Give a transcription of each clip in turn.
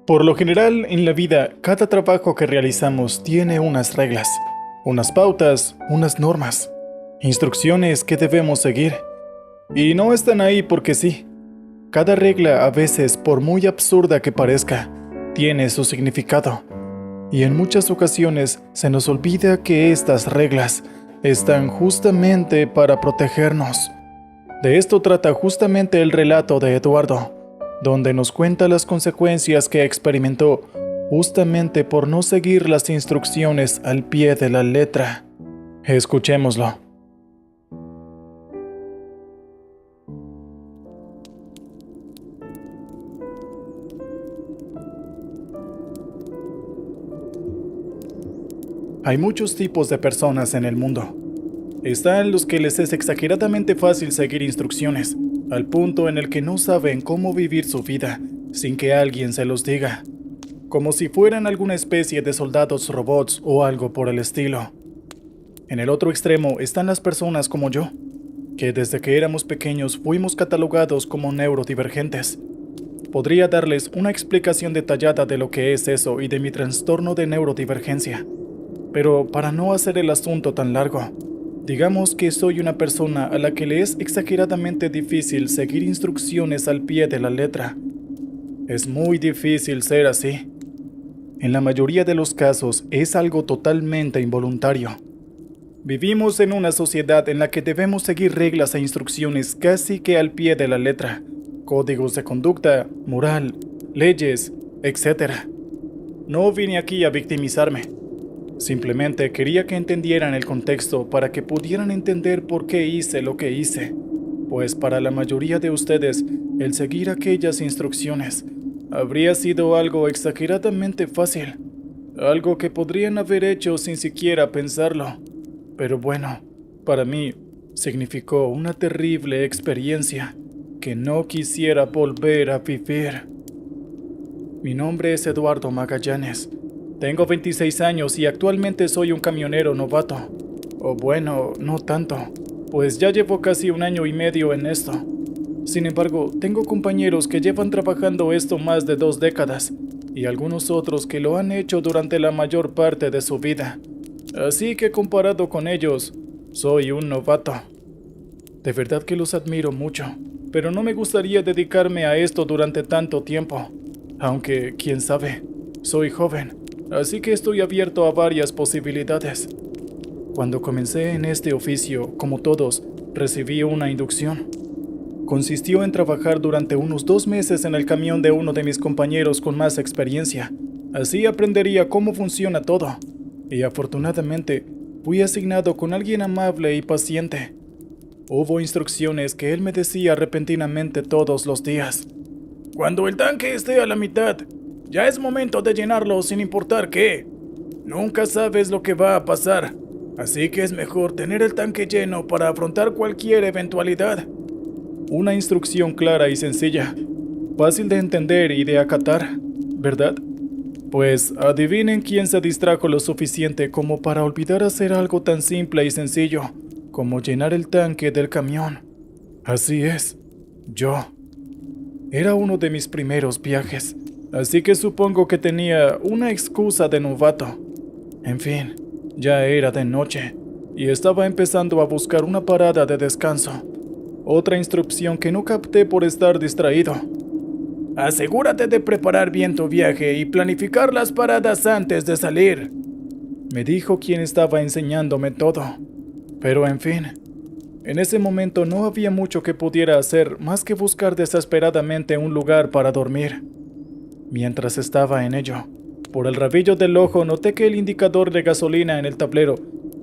Por lo general, en la vida, cada trabajo que realizamos tiene unas reglas, unas pautas, unas normas, instrucciones que debemos seguir. Y no están ahí porque sí. Cada regla, a veces, por muy absurda que parezca, tiene su significado. Y en muchas ocasiones se nos olvida que estas reglas están justamente para protegernos. De esto trata justamente el relato de Eduardo, donde nos cuenta las consecuencias que experimentó justamente por no seguir las instrucciones al pie de la letra. Escuchémoslo. Hay muchos tipos de personas en el mundo. Están los que les es exageradamente fácil seguir instrucciones, al punto en el que no saben cómo vivir su vida sin que alguien se los diga, como si fueran alguna especie de soldados robots o algo por el estilo. En el otro extremo están las personas como yo, que desde que éramos pequeños fuimos catalogados como neurodivergentes. Podría darles una explicación detallada de lo que es eso y de mi trastorno de neurodivergencia, pero para no hacer el asunto tan largo, digamos que soy una persona a la que le es exageradamente difícil seguir instrucciones al pie de la letra. Es muy difícil ser así. En la mayoría de los casos es algo totalmente involuntario. Vivimos en una sociedad en la que debemos seguir reglas e instrucciones casi que al pie de la letra, códigos de conducta, moral, leyes, etc. No vine aquí a victimizarme. Simplemente quería que entendieran el contexto para que pudieran entender por qué hice lo que hice, pues para la mayoría de ustedes, el seguir aquellas instrucciones habría sido algo exageradamente fácil, algo que podrían haber hecho sin siquiera pensarlo. Pero bueno, para mí significó una terrible experiencia que no quisiera volver a vivir. Mi nombre es Eduardo Magallanes. Tengo 26 años y actualmente soy un camionero novato. O bueno, no tanto, pues ya llevo casi 1 año y medio en esto. Sin embargo, tengo compañeros que llevan trabajando esto más de 2 décadas, y algunos otros que lo han hecho durante la mayor parte de su vida. Así que comparado con ellos, soy un novato. De verdad que los admiro mucho, pero no me gustaría dedicarme a esto durante tanto tiempo. Aunque, quién sabe, soy joven. Así que estoy abierto a varias posibilidades. Cuando comencé en este oficio, como todos, recibí una inducción. Consistió en trabajar durante unos 2 meses en el camión de uno de mis compañeros con más experiencia. Así aprendería cómo funciona todo. Y afortunadamente, fui asignado con alguien amable y paciente. Hubo instrucciones que él me decía repentinamente todos los días. Cuando el tanque esté a la mitad, ya es momento de llenarlo sin importar qué. Nunca sabes lo que va a pasar, así que es mejor tener el tanque lleno para afrontar cualquier eventualidad. Una instrucción clara y sencilla, fácil de entender y de acatar, ¿verdad? Pues adivinen quién se distrajo lo suficiente como para olvidar hacer algo tan simple y sencillo como llenar el tanque del camión. Así es, yo. Era uno de mis primeros viajes. Así que supongo que tenía una excusa de novato. En fin, ya era de noche y estaba empezando a buscar una parada de descanso. Otra instrucción que no capté por estar distraído. Asegúrate de preparar bien tu viaje y planificar las paradas antes de salir, me dijo quien estaba enseñándome todo. Pero en fin, en ese momento no había mucho que pudiera hacer más que buscar desesperadamente un lugar para dormir. Mientras estaba en ello, por el rabillo del ojo noté que el indicador de gasolina en el tablero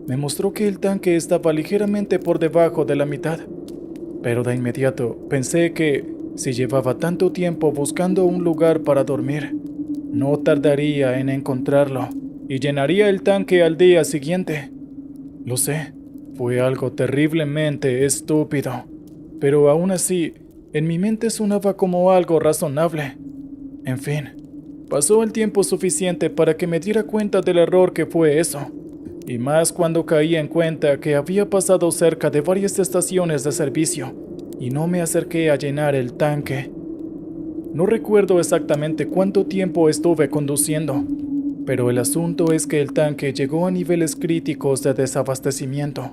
me mostró que el tanque estaba ligeramente por debajo de la mitad. Pero de inmediato pensé que, si llevaba tanto tiempo buscando un lugar para dormir, no tardaría en encontrarlo y llenaría el tanque al día siguiente. Lo sé, fue algo terriblemente estúpido, pero aún así, en mi mente sonaba como algo razonable. En fin, pasó el tiempo suficiente para que me diera cuenta del error que fue eso, y más cuando caí en cuenta que había pasado cerca de varias estaciones de servicio y no me acerqué a llenar el tanque. No recuerdo exactamente cuánto tiempo estuve conduciendo, pero el asunto es que el tanque llegó a niveles críticos de desabastecimiento,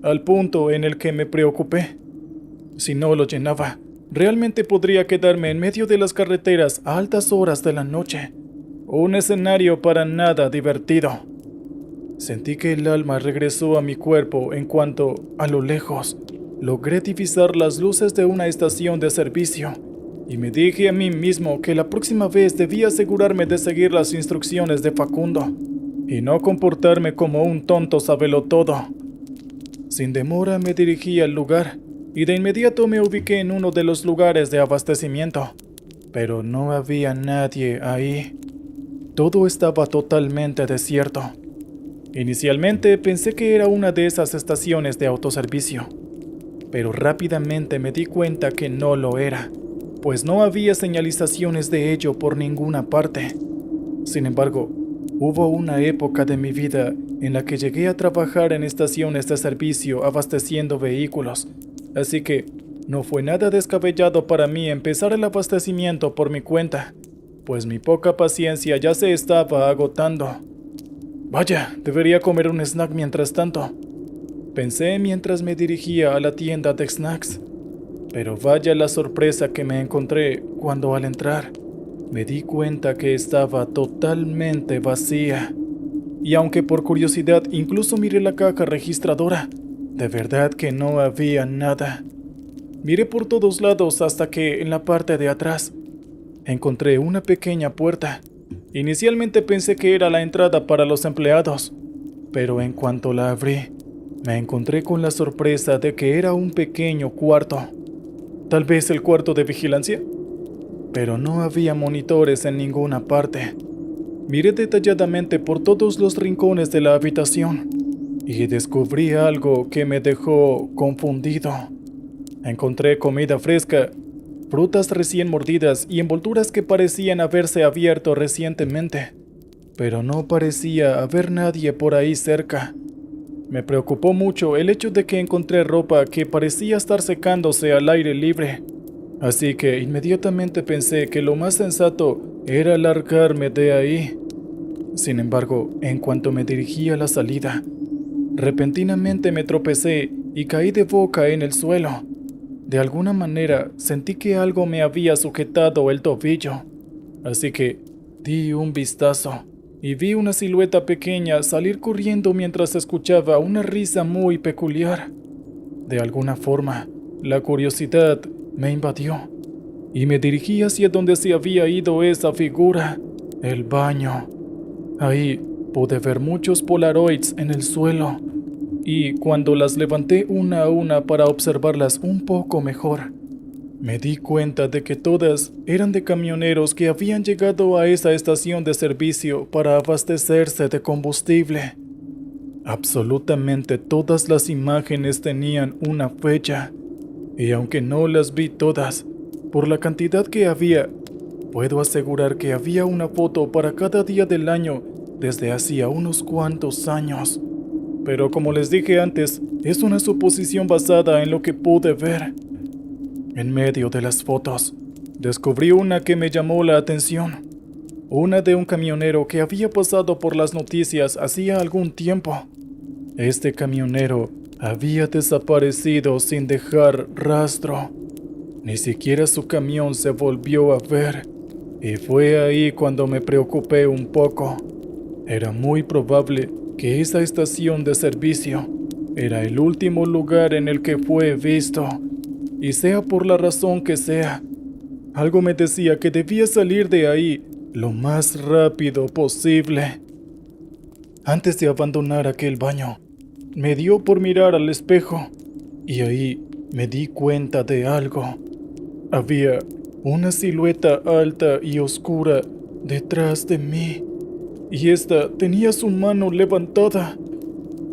al punto en el que me preocupé. Si no lo llenaba, realmente podría quedarme en medio de las carreteras a altas horas de la noche. Un escenario para nada divertido. Sentí que el alma regresó a mi cuerpo en cuanto, a lo lejos, logré divisar las luces de una estación de servicio y me dije a mí mismo que la próxima vez debía asegurarme de seguir las instrucciones de Facundo y no comportarme como un tonto sabelotodo. Sin demora me dirigí al lugar y de inmediato me ubiqué en uno de los lugares de abastecimiento, pero no había nadie ahí. Todo estaba totalmente desierto. Inicialmente pensé que era una de esas estaciones de autoservicio, pero rápidamente me di cuenta que no lo era, pues no había señalizaciones de ello por ninguna parte. Sin embargo, hubo una época de mi vida en la que llegué a trabajar en estaciones de servicio abasteciendo vehículos, así que no fue nada descabellado para mí empezar el abastecimiento por mi cuenta, pues mi poca paciencia ya se estaba agotando. Vaya, debería comer un snack mientras tanto, pensé mientras me dirigía a la tienda de snacks. Pero vaya la sorpresa que me encontré cuando al entrar me di cuenta que estaba totalmente vacía. Y aunque por curiosidad incluso miré la caja registradora, de verdad que no había nada. Miré por todos lados hasta que en la parte de atrás encontré una pequeña puerta. Inicialmente pensé que era la entrada para los empleados, pero en cuanto la abrí, me encontré con la sorpresa de que era un pequeño cuarto. Tal vez el cuarto de vigilancia, pero no había monitores en ninguna parte. Miré detalladamente por todos los rincones de la habitación y descubrí algo que me dejó confundido. Encontré comida fresca, frutas recién mordidas y envolturas que parecían haberse abierto recientemente, pero no parecía haber nadie por ahí cerca. Me preocupó mucho el hecho de que encontré ropa que parecía estar secándose al aire libre, así que inmediatamente pensé que lo más sensato era largarme de ahí. Sin embargo, en cuanto me dirigí a la salida, repentinamente me tropecé y caí de boca en el suelo. De alguna manera sentí que algo me había sujetado el tobillo, así que di un vistazo y vi una silueta pequeña salir corriendo mientras escuchaba una risa muy peculiar. De alguna forma, la curiosidad me invadió y me dirigí hacia donde se había ido esa figura, el baño. Ahí pude ver muchos polaroids en el suelo y cuando las levanté una a una para observarlas un poco mejor, me di cuenta de que todas eran de camioneros que habían llegado a esa estación de servicio para abastecerse de combustible. Absolutamente todas las imágenes tenían una fecha, y aunque no las vi todas, por la cantidad que había, puedo asegurar que había una foto para cada día del año desde hacía unos cuantos años. Pero como les dije antes, es una suposición basada en lo que pude ver. En medio de las fotos, descubrí una que me llamó la atención. Una de un camionero que había pasado por las noticias hacía algún tiempo. Este camionero había desaparecido sin dejar rastro. Ni siquiera su camión se volvió a ver. Y fue ahí cuando me preocupé un poco. Era muy probable que esa estación de servicio era el último lugar en el que fue visto, y sea por la razón que sea, algo me decía que debía salir de ahí lo más rápido posible. Antes de abandonar aquel baño, me dio por mirar al espejo, y ahí me di cuenta de algo. Había una silueta alta y oscura detrás de mí, y esta tenía su mano levantada.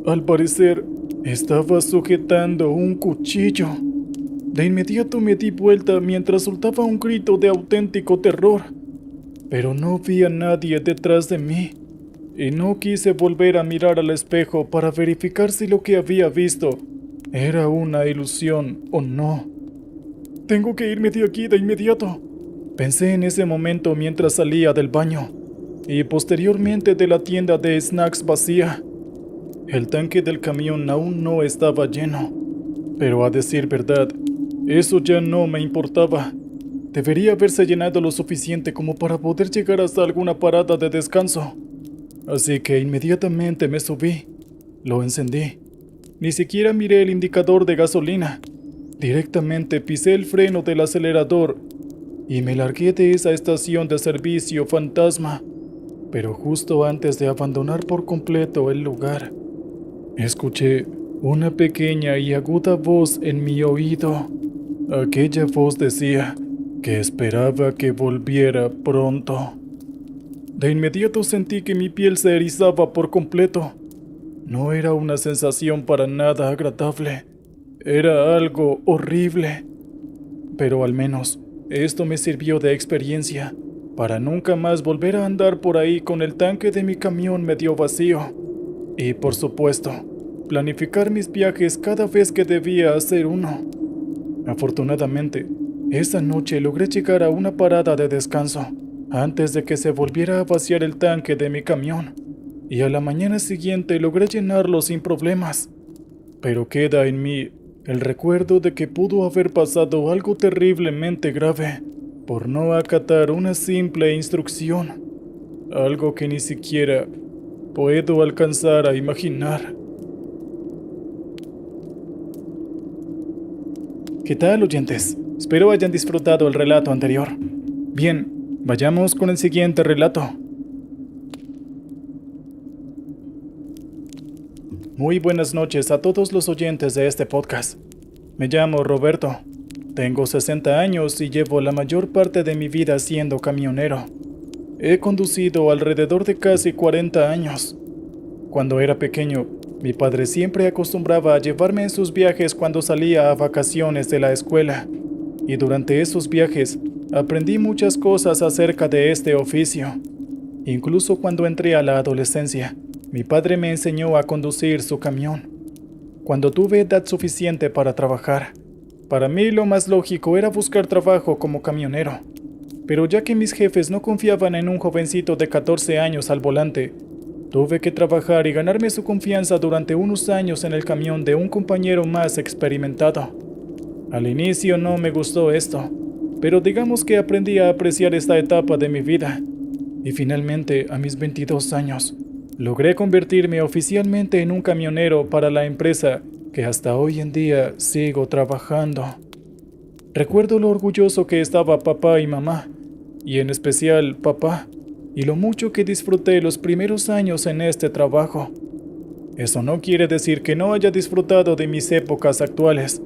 Al parecer, estaba sujetando un cuchillo. De inmediato me di vuelta mientras soltaba un grito de auténtico terror, pero no vi a nadie detrás de mí, y no quise volver a mirar al espejo para verificar si lo que había visto era una ilusión o no. Tengo que irme de aquí de inmediato, Pensé en ese momento mientras salía del baño y posteriormente de la tienda de snacks vacía. El tanque del camión aún no estaba lleno, pero a decir verdad, eso ya no me importaba. Debería haberse llenado lo suficiente como para poder llegar hasta alguna parada de descanso. Así que inmediatamente me subí, lo encendí. Ni siquiera miré el indicador de gasolina. Directamente pisé el freno del acelerador y me largué de esa estación de servicio fantasma. Pero justo antes de abandonar por completo el lugar, escuché una pequeña y aguda voz en mi oído. Aquella voz decía que esperaba que volviera pronto. De inmediato sentí que mi piel se erizaba por completo. No era una sensación para nada agradable. Era algo horrible. Pero al menos esto me sirvió de experiencia para nunca más volver a andar por ahí con el tanque de mi camión medio vacío. Y por supuesto, planificar mis viajes cada vez que debía hacer uno. Afortunadamente, esa noche logré llegar a una parada de descanso antes de que se volviera a vaciar el tanque de mi camión, y a la mañana siguiente logré llenarlo sin problemas. Pero queda en mí el recuerdo de que pudo haber pasado algo terriblemente grave por no acatar una simple instrucción, algo que ni siquiera puedo alcanzar a imaginar. ¿Qué tal, oyentes? Espero hayan disfrutado el relato anterior. Bien, vayamos con el siguiente relato. Muy buenas noches a todos los oyentes de este podcast. Me llamo Roberto. Tengo 60 años y llevo la mayor parte de mi vida siendo camionero. He conducido alrededor de casi 40 años. Cuando era pequeño, mi padre siempre acostumbraba a llevarme en sus viajes cuando salía a vacaciones de la escuela. Y durante esos viajes, aprendí muchas cosas acerca de este oficio. Incluso cuando entré a la adolescencia, mi padre me enseñó a conducir su camión. Cuando tuve edad suficiente para trabajar, para mí lo más lógico era buscar trabajo como camionero. Pero ya que mis jefes no confiaban en un jovencito de 14 años al volante, tuve que trabajar y ganarme su confianza durante unos años en el camión de un compañero más experimentado. Al inicio no me gustó esto, pero digamos que aprendí a apreciar esta etapa de mi vida. Y finalmente, a mis 22 años, logré convertirme oficialmente en un camionero para la empresa que hasta hoy en día sigo trabajando. Recuerdo lo orgulloso que estaba papá y mamá, y en especial papá, y lo mucho que disfruté los primeros años en este trabajo. Eso no quiere decir que no haya disfrutado de mis épocas actuales,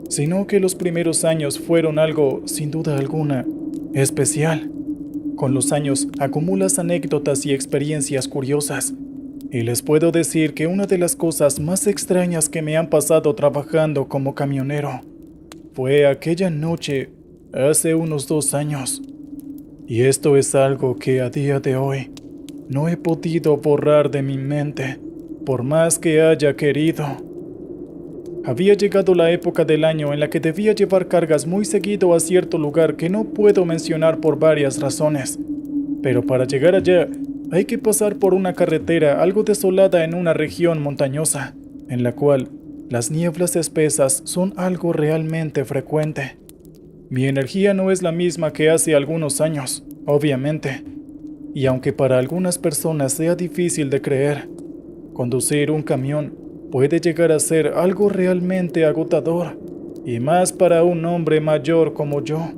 sino que los primeros años fueron algo, sin duda alguna, especial. Con los años acumulas anécdotas y experiencias curiosas, y les puedo decir que una de las cosas más extrañas que me han pasado trabajando como camionero fue aquella noche hace unos 2 años. Y esto es algo que a día de hoy no he podido borrar de mi mente, por más que haya querido. Había llegado la época del año en la que debía llevar cargas muy seguido a cierto lugar que no puedo mencionar por varias razones. Pero para llegar allá, hay que pasar por una carretera algo desolada en una región montañosa, en la cual las nieblas espesas son algo realmente frecuente. Mi energía no es la misma que hace algunos años, obviamente. Y aunque para algunas personas sea difícil de creer, conducir un camión puede llegar a ser algo realmente agotador, y más para un hombre mayor como yo.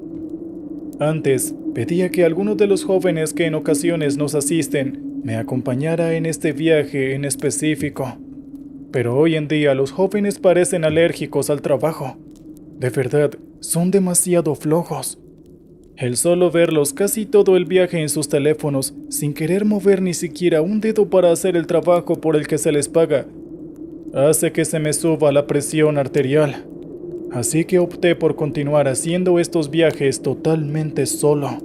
Antes, pedía que alguno de los jóvenes que en ocasiones nos asisten me acompañara en este viaje en específico. Pero hoy en día los jóvenes parecen alérgicos al trabajo. De verdad, son demasiado flojos. El solo verlos casi todo el viaje en sus teléfonos, sin querer mover ni siquiera un dedo para hacer el trabajo por el que se les paga, hace que se me suba la presión arterial. Así que opté por continuar haciendo estos viajes totalmente solo.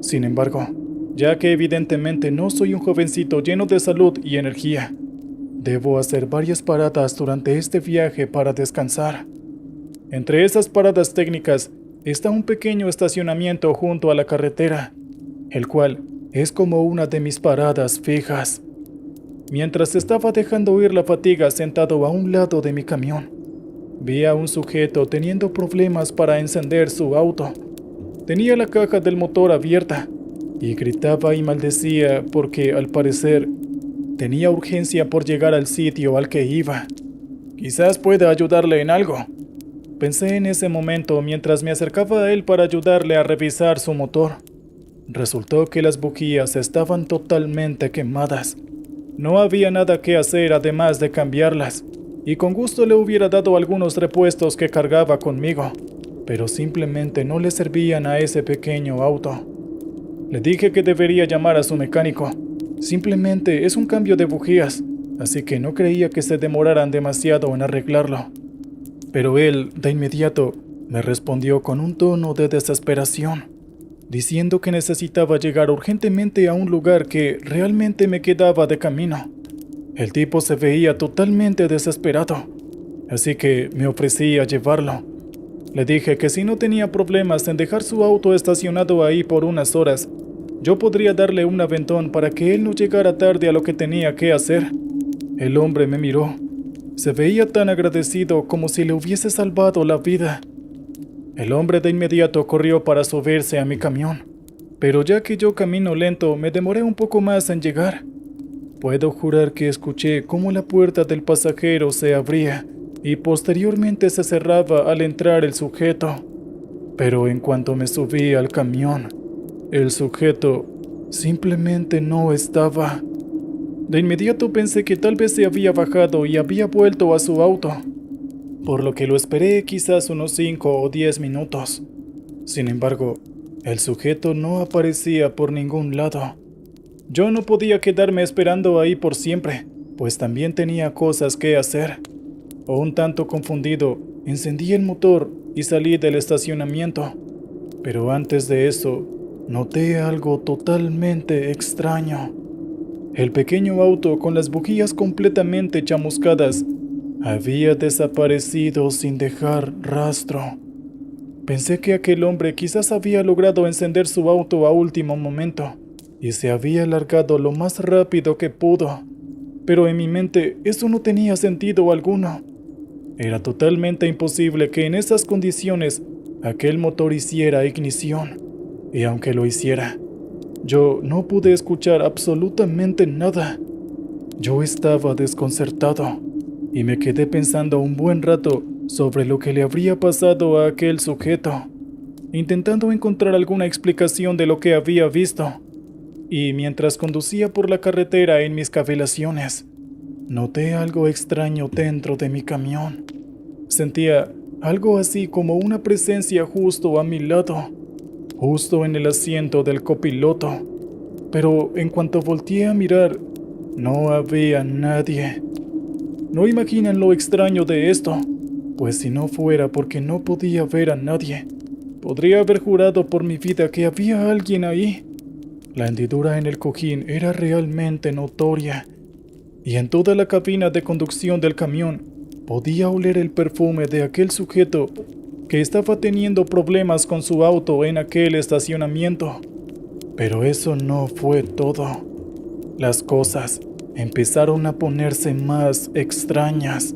Sin embargo, ya que evidentemente no soy un jovencito lleno de salud y energía, debo hacer varias paradas durante este viaje para descansar. Entre esas paradas técnicas, está un pequeño estacionamiento junto a la carretera, el cual es como una de mis paradas fijas. Mientras estaba dejando ir la fatiga sentado a un lado de mi camión, vi a un sujeto teniendo problemas para encender su auto. Tenía la caja del motor abierta y gritaba y maldecía porque, al parecer, tenía urgencia por llegar al sitio al que iba. Quizás pueda ayudarle en algo, pensé en ese momento mientras me acercaba a él para ayudarle a revisar su motor. Resultó que las bujías estaban totalmente quemadas. No había nada que hacer además de cambiarlas, y con gusto le hubiera dado algunos repuestos que cargaba conmigo, pero simplemente no le servían a ese pequeño auto. Le dije que debería llamar a su mecánico. Simplemente es un cambio de bujías, así que no creía que se demoraran demasiado en arreglarlo. Pero él, de inmediato, me respondió con un tono de desesperación, diciendo que necesitaba llegar urgentemente a un lugar que realmente me quedaba de camino. El tipo se veía totalmente desesperado, así que me ofrecí a llevarlo. Le dije que si no tenía problemas en dejar su auto estacionado ahí por unas horas, yo podría darle un aventón para que él no llegara tarde a lo que tenía que hacer. El hombre me miró. Se veía tan agradecido como si le hubiese salvado la vida. El hombre de inmediato corrió para subirse a mi camión, pero ya que yo camino lento, me demoré un poco más en llegar. Puedo jurar que escuché cómo la puerta del pasajero se abría y posteriormente se cerraba al entrar el sujeto. Pero en cuanto me subí al camión, el sujeto simplemente no estaba. De inmediato pensé que tal vez se había bajado y había vuelto a su auto, por lo que lo esperé quizás unos 5 o 10 minutos. Sin embargo, el sujeto no aparecía por ningún lado. Yo no podía quedarme esperando ahí por siempre, pues también tenía cosas que hacer. Un tanto confundido, encendí el motor y salí del estacionamiento. Pero antes de eso, noté algo totalmente extraño. El pequeño auto con las bujías completamente chamuscadas había desaparecido sin dejar rastro. Pensé que aquel hombre quizás había logrado encender su auto a último momento y se había largado lo más rápido que pudo, pero en mi mente eso no tenía sentido alguno. Era totalmente imposible que en esas condiciones aquel motor hiciera ignición, y aunque lo hiciera, yo no pude escuchar absolutamente nada. Yo estaba desconcertado y me quedé pensando un buen rato sobre lo que le habría pasado a aquel sujeto, intentando encontrar alguna explicación de lo que había visto. Y mientras conducía por la carretera en mis cavilaciones, noté algo extraño dentro de mi camión. Sentía algo así como una presencia justo a mi lado, justo en el asiento del copiloto. Pero en cuanto volteé a mirar, no había nadie. No imaginan lo extraño de esto, pues si no fuera porque no podía ver a nadie, podría haber jurado por mi vida que había alguien ahí. La hendidura en el cojín era realmente notoria, y en toda la cabina de conducción del camión podía oler el perfume de aquel sujeto que estaba teniendo problemas con su auto en aquel estacionamiento. Pero eso no fue todo. Las cosas empezaron a ponerse más extrañas.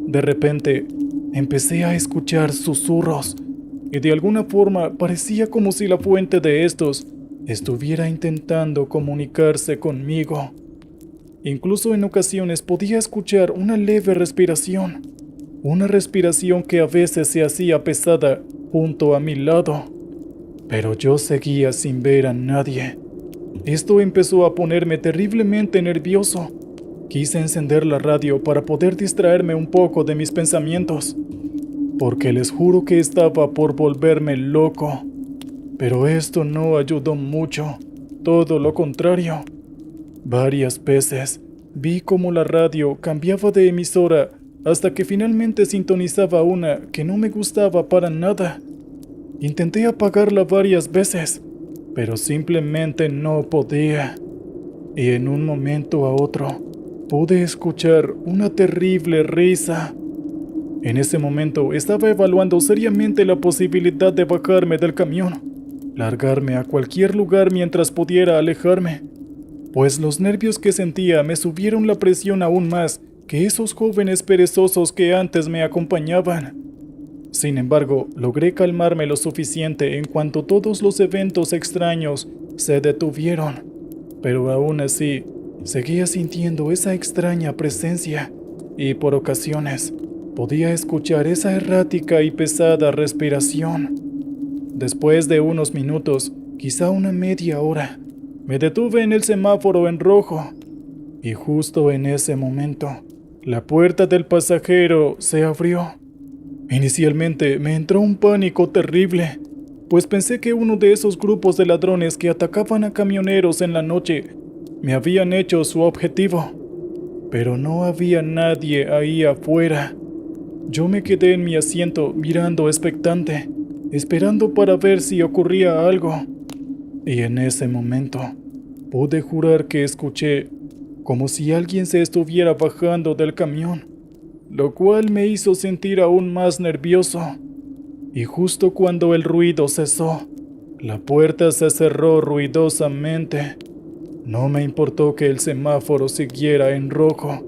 De repente, empecé a escuchar susurros, y de alguna forma parecía como si la fuente de estos estuviera intentando comunicarse conmigo. Incluso en ocasiones podía escuchar una leve respiración, una respiración que a veces se hacía pesada junto a mi lado. Pero yo seguía sin ver a nadie. Esto empezó a ponerme terriblemente nervioso. Quise encender la radio para poder distraerme un poco de mis pensamientos, porque les juro que estaba por volverme loco. Pero esto no ayudó mucho, todo lo contrario. Varias veces vi cómo la radio cambiaba de emisora hasta que finalmente sintonizaba una que no me gustaba para nada. Intenté apagarla varias veces, pero simplemente no podía. Y en un momento a otro pude escuchar una terrible risa. En ese momento estaba evaluando seriamente la posibilidad de bajarme del camión, largarme a cualquier lugar mientras pudiera alejarme, pues los nervios que sentía me subieron la presión aún más que esos jóvenes perezosos que antes me acompañaban. Sin embargo, logré calmarme lo suficiente en cuanto todos los eventos extraños se detuvieron, pero aún así seguía sintiendo esa extraña presencia y por ocasiones podía escuchar esa errática y pesada respiración. Después de unos minutos, quizá una media hora, me detuve en el semáforo en rojo y justo en ese momento, la puerta del pasajero se abrió. Inicialmente me entró un pánico terrible, pues pensé que uno de esos grupos de ladrones que atacaban a camioneros en la noche me habían hecho su objetivo. Pero no había nadie ahí afuera. Yo me quedé en mi asiento mirando expectante, esperando para ver si ocurría algo. Y en ese momento, pude jurar que escuché como si alguien se estuviera bajando del camión, lo cual me hizo sentir aún más nervioso. Y justo cuando el ruido cesó, la puerta se cerró ruidosamente. No me importó que el semáforo siguiera en rojo.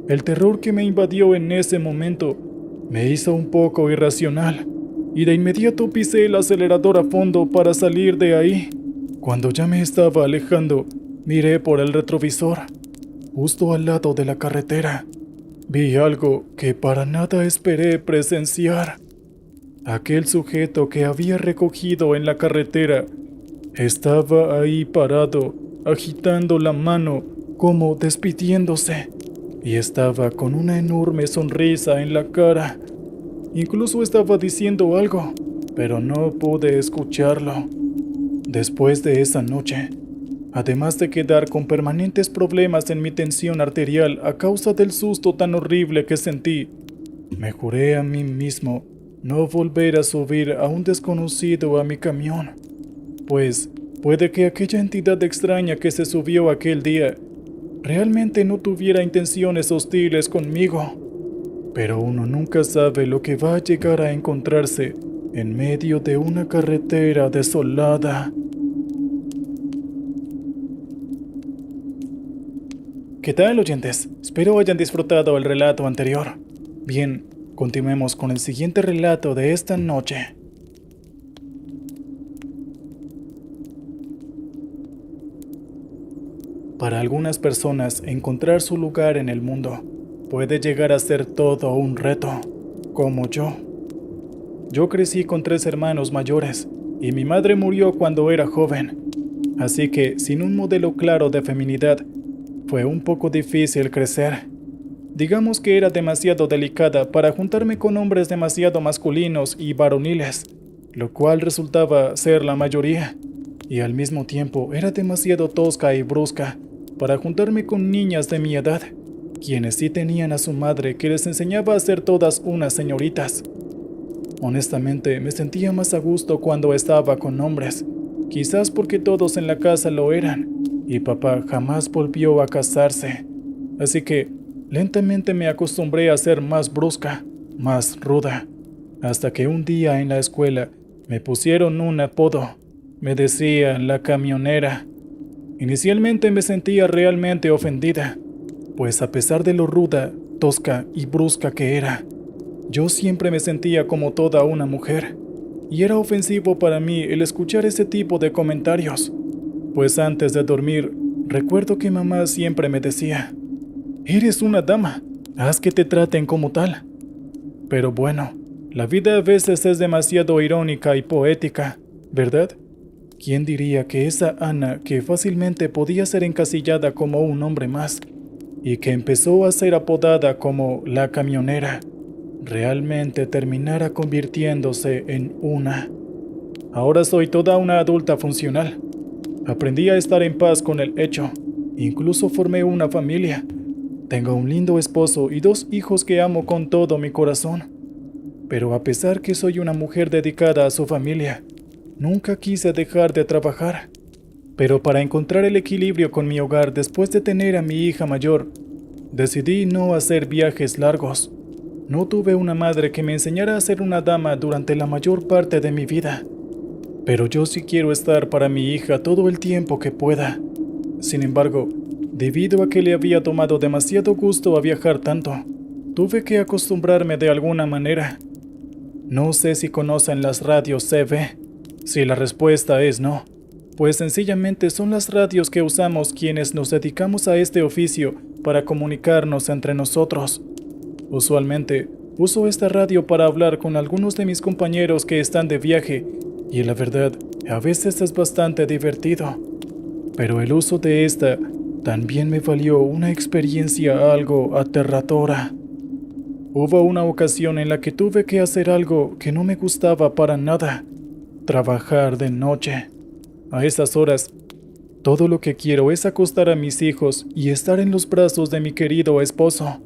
El terror que me invadió en ese momento me hizo un poco irracional, y de inmediato pisé el acelerador a fondo para salir de ahí. Cuando ya me estaba alejando, miré por el retrovisor. Justo al lado de la carretera, vi algo que para nada esperé presenciar. Aquel sujeto que había recogido en la carretera estaba ahí parado, agitando la mano como despidiéndose, y estaba con una enorme sonrisa en la cara. Incluso estaba diciendo algo, pero no pude escucharlo. Después de esa noche, además de quedar con permanentes problemas en mi tensión arterial a causa del susto tan horrible que sentí, me juré a mí mismo no volver a subir a un desconocido a mi camión, pues puede que aquella entidad extraña que se subió aquel día realmente no tuviera intenciones hostiles conmigo, pero uno nunca sabe lo que va a llegar a encontrarse en medio de una carretera desolada. ¿Qué tal, oyentes? Espero hayan disfrutado el relato anterior. Bien, continuemos con el siguiente relato de esta noche. Para algunas personas, encontrar su lugar en el mundo puede llegar a ser todo un reto, como yo. Yo crecí con 3 hermanos mayores y mi madre murió cuando era joven, así que sin un modelo claro de feminidad, fue un poco difícil crecer. Digamos que era demasiado delicada para juntarme con hombres demasiado masculinos y varoniles, lo cual resultaba ser la mayoría, y al mismo tiempo era demasiado tosca y brusca para juntarme con niñas de mi edad, quienes sí tenían a su madre que les enseñaba a ser todas unas señoritas. Honestamente, me sentía más a gusto cuando estaba con hombres, quizás porque todos en la casa lo eran, y papá jamás volvió a casarse, así que lentamente me acostumbré a ser más brusca, más ruda, hasta que un día en la escuela me pusieron un apodo. Me decían la camionera. Inicialmente me sentía realmente ofendida, pues a pesar de lo ruda, tosca y brusca que era, yo siempre me sentía como toda una mujer, y era ofensivo para mí el escuchar ese tipo de comentarios. Pues antes de dormir, recuerdo que mamá siempre me decía: «Eres una dama, haz que te traten como tal». Pero bueno, la vida a veces es demasiado irónica y poética, ¿verdad? ¿Quién diría que esa Ana, que fácilmente podía ser encasillada como un hombre más, y que empezó a ser apodada como la camionera, realmente terminara convirtiéndose en una? Ahora soy toda una adulta funcional. Aprendí a estar en paz con el hecho. Incluso formé una familia. Tengo un lindo esposo y 2 hijos que amo con todo mi corazón. Pero a pesar que soy una mujer dedicada a su familia, nunca quise dejar de trabajar. Pero para encontrar el equilibrio con mi hogar después de tener a mi hija mayor, decidí no hacer viajes largos. No tuve una madre que me enseñara a ser una dama durante la mayor parte de mi vida, pero yo sí quiero estar para mi hija todo el tiempo que pueda. Sin embargo, debido a que le había tomado demasiado gusto a viajar tanto, tuve que acostumbrarme de alguna manera. No sé si conocen las radios CB. Si la respuesta es no, pues sencillamente son las radios que usamos quienes nos dedicamos a este oficio para comunicarnos entre nosotros. Usualmente, uso esta radio para hablar con algunos de mis compañeros que están de viaje, y la verdad, a veces es bastante divertido. Pero el uso de esta también me valió una experiencia algo aterradora. Hubo una ocasión en la que tuve que hacer algo que no me gustaba para nada: trabajar de noche. A esas horas, todo lo que quiero es acostar a mis hijos y estar en los brazos de mi querido esposo.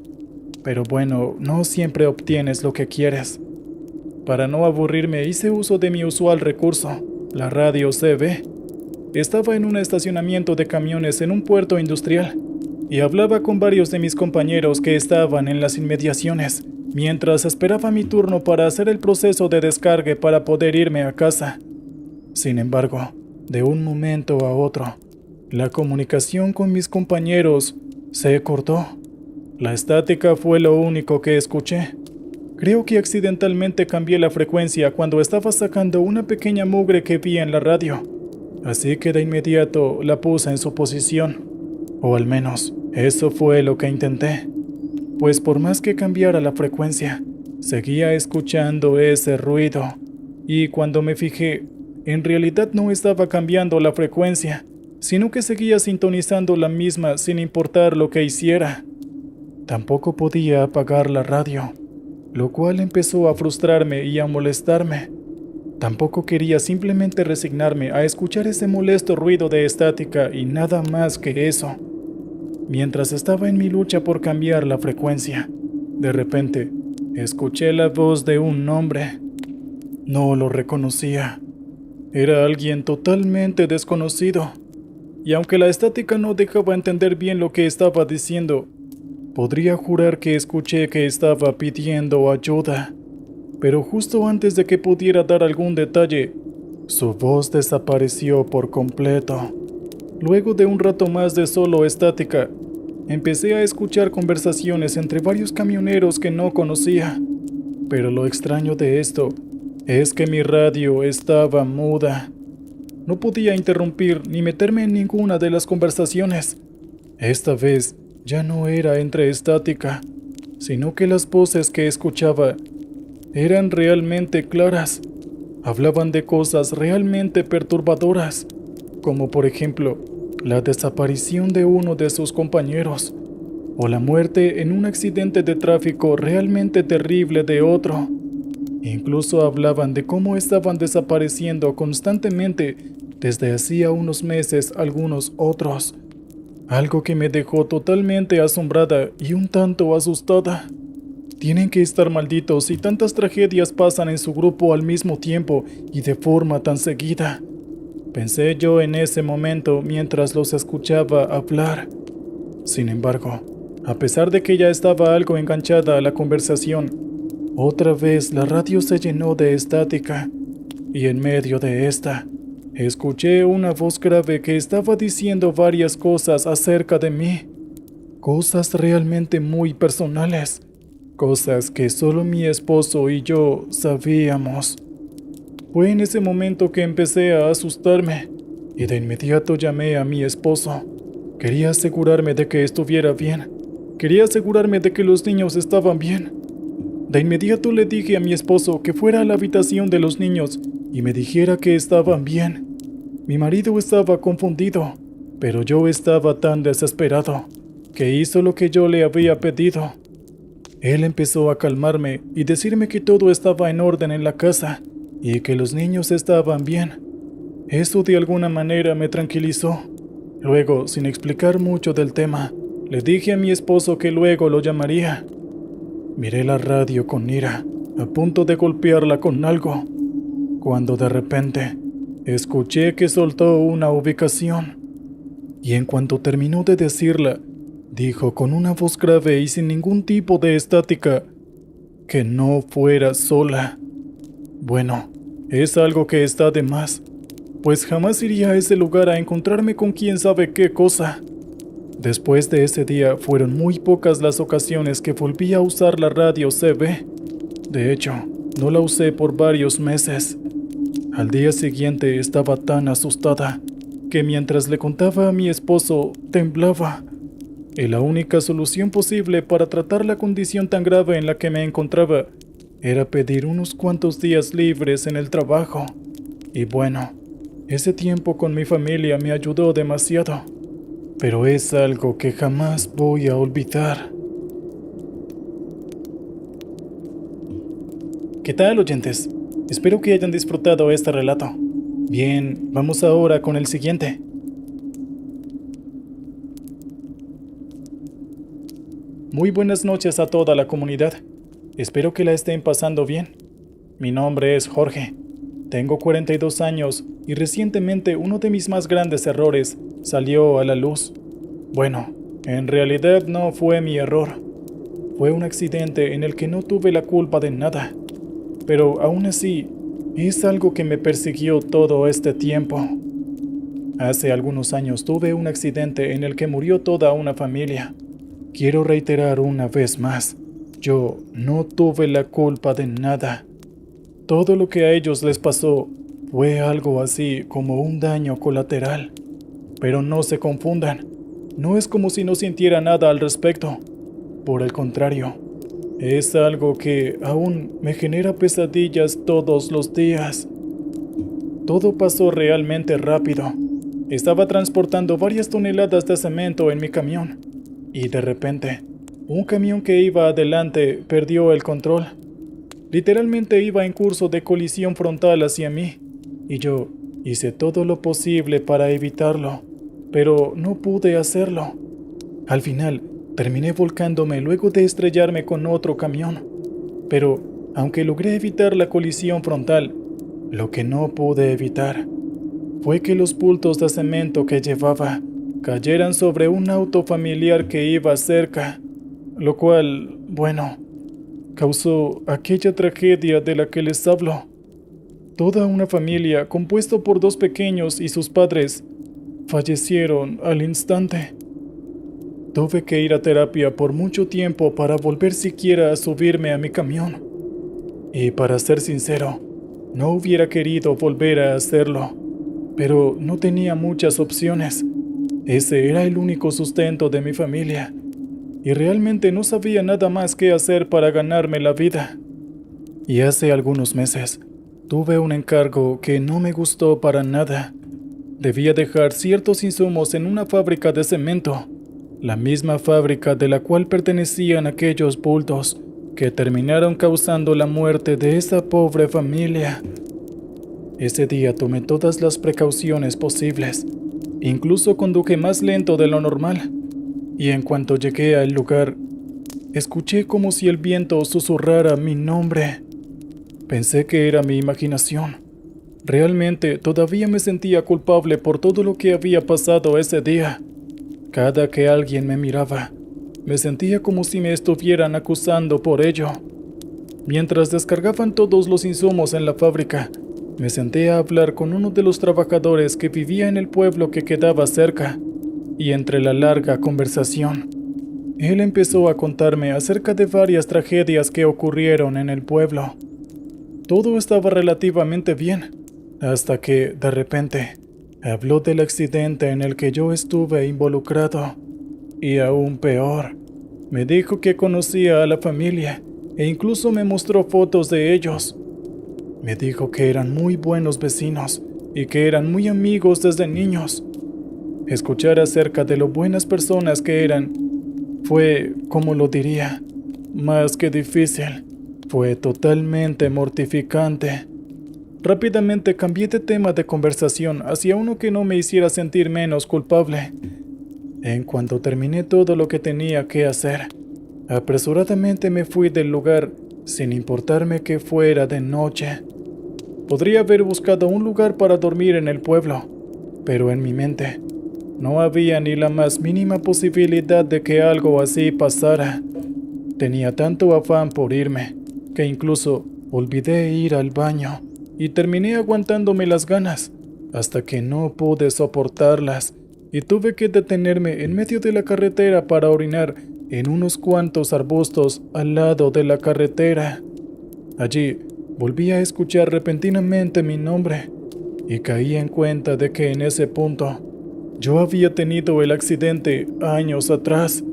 Pero bueno, no siempre obtienes lo que quieres. Para no aburrirme, hice uso de mi usual recurso, la radio CB. Estaba en un estacionamiento de camiones en un puerto industrial y hablaba con varios de mis compañeros que estaban en las inmediaciones, mientras esperaba mi turno para hacer el proceso de descargue para poder irme a casa. Sin embargo, de un momento a otro, la comunicación con mis compañeros se cortó. La estática fue lo único que escuché. Creo que accidentalmente cambié la frecuencia cuando estaba sacando una pequeña mugre que vi en la radio, así que de inmediato la puse en su posición. O al menos, eso fue lo que intenté. Pues por más que cambiara la frecuencia, seguía escuchando ese ruido. Y cuando me fijé, en realidad no estaba cambiando la frecuencia, sino que seguía sintonizando la misma sin importar lo que hiciera. Tampoco podía apagar la radio, lo cual empezó a frustrarme y a molestarme. Tampoco quería simplemente resignarme a escuchar ese molesto ruido de estática y nada más que eso. Mientras estaba en mi lucha por cambiar la frecuencia, de repente, escuché la voz de un hombre. No lo reconocía. Era alguien totalmente desconocido. Y aunque la estática no dejaba entender bien lo que estaba diciendo, podría jurar que escuché que estaba pidiendo ayuda. Pero justo antes de que pudiera dar algún detalle, su voz desapareció por completo. Luego de un rato más de solo estática, empecé a escuchar conversaciones entre varios camioneros que no conocía. Pero lo extraño de esto es que mi radio estaba muda. No podía interrumpir ni meterme en ninguna de las conversaciones. Esta vez ya no era entre estática, sino que las voces que escuchaba eran realmente claras. Hablaban de cosas realmente perturbadoras, como por ejemplo, la desaparición de uno de sus compañeros, o la muerte en un accidente de tráfico realmente terrible de otro. Incluso hablaban de cómo estaban desapareciendo constantemente desde hacía unos meses algunos otros, algo que me dejó totalmente asombrada y un tanto asustada. Tienen que estar malditos si tantas tragedias pasan en su grupo al mismo tiempo y de forma tan seguida, pensé yo en ese momento mientras los escuchaba hablar. Sin embargo, a pesar de que ya estaba algo enganchada a la conversación, otra vez la radio se llenó de estática, y en medio de esta, escuché una voz grave que estaba diciendo varias cosas acerca de mí, cosas realmente muy personales, cosas que solo mi esposo y yo sabíamos. Fue en ese momento que empecé a asustarme, y de inmediato llamé a mi esposo. Quería asegurarme de que estuviera bien. Quería asegurarme de que los niños estaban bien. De inmediato le dije a mi esposo que fuera a la habitación de los niños y me dijera que estaban bien. Mi marido estaba confundido, pero yo estaba tan desesperado que hizo lo que yo le había pedido. Él empezó a calmarme y decirme que todo estaba en orden en la casa y que los niños estaban bien. Eso de alguna manera me tranquilizó. Luego, sin explicar mucho del tema, le dije a mi esposo que luego lo llamaría. Miré la radio con ira, a punto de golpearla con algo, cuando de repente escuché que soltó una ubicación. Y en cuanto terminó de decirla, dijo con una voz grave y sin ningún tipo de estática: que no fuera sola. Bueno, es algo que está de más, pues jamás iría a ese lugar a encontrarme con quién sabe qué cosa. Después de ese día fueron muy pocas las ocasiones que volví a usar la radio CB. De hecho, no la usé por varios meses. Al día siguiente estaba tan asustada que mientras le contaba a mi esposo temblaba. Y la única solución posible para tratar la condición tan grave en la que me encontraba era pedir unos cuantos días libres en el trabajo. Y bueno, ese tiempo con mi familia me ayudó demasiado. Pero es algo que jamás voy a olvidar. ¿Qué tal, oyentes? Espero que hayan disfrutado este relato. Bien, vamos ahora con el siguiente. Muy buenas noches a toda la comunidad. Espero que la estén pasando bien. Mi nombre es Jorge. Tengo 42 años y recientemente uno de mis más grandes errores salió a la luz. Bueno, en realidad no fue mi error. Fue un accidente en el que no tuve la culpa de nada. Pero aún así, es algo que me persiguió todo este tiempo. Hace algunos años tuve un accidente en el que murió toda una familia. Quiero reiterar una vez más, yo no tuve la culpa de nada. Todo lo que a ellos les pasó fue algo así como un daño colateral. Pero no se confundan, no es como si no sintiera nada al respecto. Por el contrario, es algo que aún me genera pesadillas todos los días. Todo pasó realmente rápido. Estaba transportando varias toneladas de cemento en mi camión y de repente, un camión que iba adelante perdió el control. Literalmente iba en curso de colisión frontal hacia mí y yo hice todo lo posible para evitarlo, pero no pude hacerlo. Al final, terminé volcándome luego de estrellarme con otro camión. Pero, aunque logré evitar la colisión frontal, lo que no pude evitar fue que los bultos de cemento que llevaba cayeran sobre un auto familiar que iba cerca, lo cual, bueno, causó aquella tragedia de la que les hablo. Toda una familia, compuesta por 2 pequeños y sus padres, fallecieron al instante. Tuve que ir a terapia por mucho tiempo para volver siquiera a subirme a mi camión. Y para ser sincero, no hubiera querido volver a hacerlo, pero no tenía muchas opciones. Ese era el único sustento de mi familia, y realmente no sabía nada más que hacer para ganarme la vida. Y hace algunos meses, tuve un encargo que no me gustó para nada. Debía dejar ciertos insumos en una fábrica de cemento, la misma fábrica de la cual pertenecían aquellos bultos que terminaron causando la muerte de esa pobre familia. Ese día tomé todas las precauciones posibles, incluso conduje más lento de lo normal, y en cuanto llegué al lugar, escuché como si el viento susurrara mi nombre. Pensé que era mi imaginación. Realmente todavía me sentía culpable por todo lo que había pasado ese día. Cada que alguien me miraba, me sentía como si me estuvieran acusando por ello. Mientras descargaban todos los insumos en la fábrica, me senté a hablar con uno de los trabajadores que vivía en el pueblo que quedaba cerca, y entre la larga conversación, él empezó a contarme acerca de varias tragedias que ocurrieron en el pueblo. Todo estaba relativamente bien, hasta que, de repente, habló del accidente en el que yo estuve involucrado. Y aún peor, me dijo que conocía a la familia e incluso me mostró fotos de ellos. Me dijo que eran muy buenos vecinos y que eran muy amigos desde niños. Escuchar acerca de lo buenas personas que eran fue, como lo diría, más que difícil. Fue totalmente mortificante. Rápidamente cambié de tema de conversación hacia uno que no me hiciera sentir menos culpable. En cuanto terminé todo lo que tenía que hacer, apresuradamente me fui del lugar sin importarme que fuera de noche. Podría haber buscado un lugar para dormir en el pueblo, pero en mi mente no había ni la más mínima posibilidad de que algo así pasara. Tenía tanto afán por irme que incluso olvidé ir al baño y terminé aguantándome las ganas hasta que no pude soportarlas y tuve que detenerme en medio de la carretera para orinar en unos cuantos arbustos al lado de la carretera. Allí volví a escuchar repentinamente mi nombre y caí en cuenta de que en ese punto yo había tenido el accidente años atrás,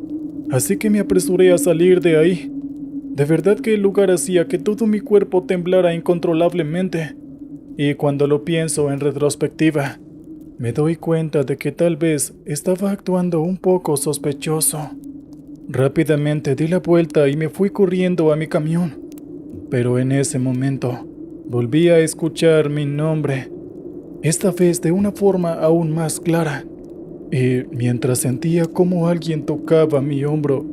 así que me apresuré a salir de ahí. De verdad que el lugar hacía que todo mi cuerpo temblara incontrolablemente, y cuando lo pienso en retrospectiva, me doy cuenta de que tal vez estaba actuando un poco sospechoso. Rápidamente di la vuelta y me fui corriendo a mi camión, pero en ese momento volví a escuchar mi nombre, esta vez de una forma aún más clara, y mientras sentía como alguien tocaba mi hombro,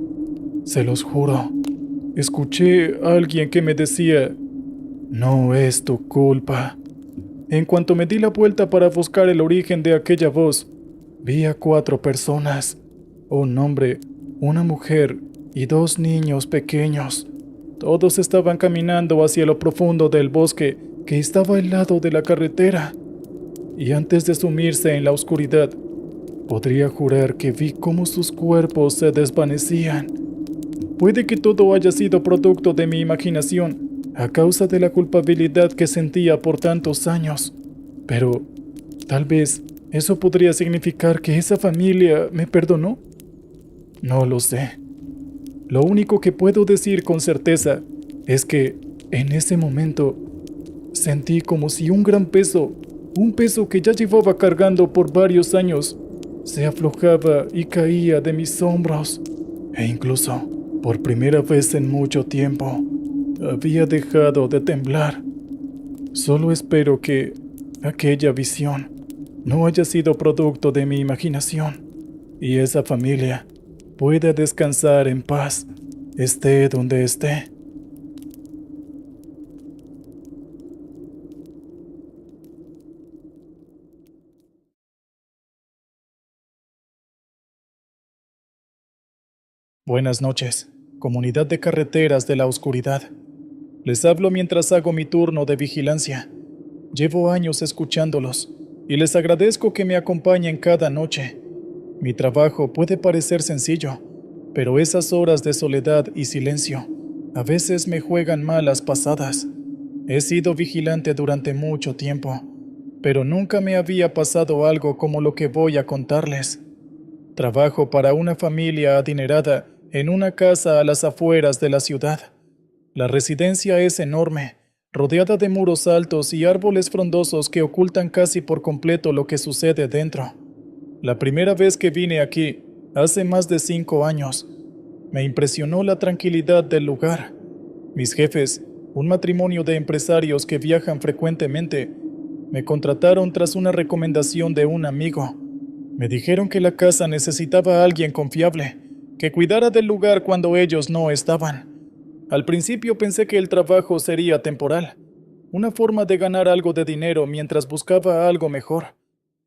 se los juro, escuché a alguien que me decía: "No es tu culpa". En cuanto me di la vuelta para buscar el origen de aquella voz, vi a 4 personas, un hombre, una mujer y 2 niños pequeños. Todos estaban caminando hacia lo profundo del bosque que estaba al lado de la carretera, y antes de sumirse en la oscuridad, podría jurar que vi cómo sus cuerpos se desvanecían. Puede que todo haya sido producto de mi imaginación, a causa de la culpabilidad que sentía por tantos años, pero tal vez eso podría significar que esa familia me perdonó. No lo sé. Lo único que puedo decir con certeza es que en ese momento sentí como si un gran peso, un peso que ya llevaba cargando por varios años, se aflojaba y caía de mis hombros, e incluso, por primera vez en mucho tiempo, había dejado de temblar. Solo espero que aquella visión no haya sido producto de mi imaginación y esa familia pueda descansar en paz, esté donde esté. Buenas noches, comunidad de carreteras de la oscuridad. Les hablo mientras hago mi turno de vigilancia. Llevo años escuchándolos y les agradezco que me acompañen cada noche. Mi trabajo puede parecer sencillo, pero esas horas de soledad y silencio a veces me juegan malas pasadas. He sido vigilante durante mucho tiempo, pero nunca me había pasado algo como lo que voy a contarles. Trabajo para una familia adinerada en una casa a las afueras de la ciudad. La residencia es enorme, rodeada de muros altos y árboles frondosos que ocultan casi por completo lo que sucede dentro. La primera vez que vine aquí, hace más de 5 años, me impresionó la tranquilidad del lugar. Mis jefes, un matrimonio de empresarios que viajan frecuentemente, me contrataron tras una recomendación de un amigo. Me dijeron que la casa necesitaba a alguien confiable, que cuidara del lugar cuando ellos no estaban. Al principio pensé que el trabajo sería temporal, una forma de ganar algo de dinero mientras buscaba algo mejor.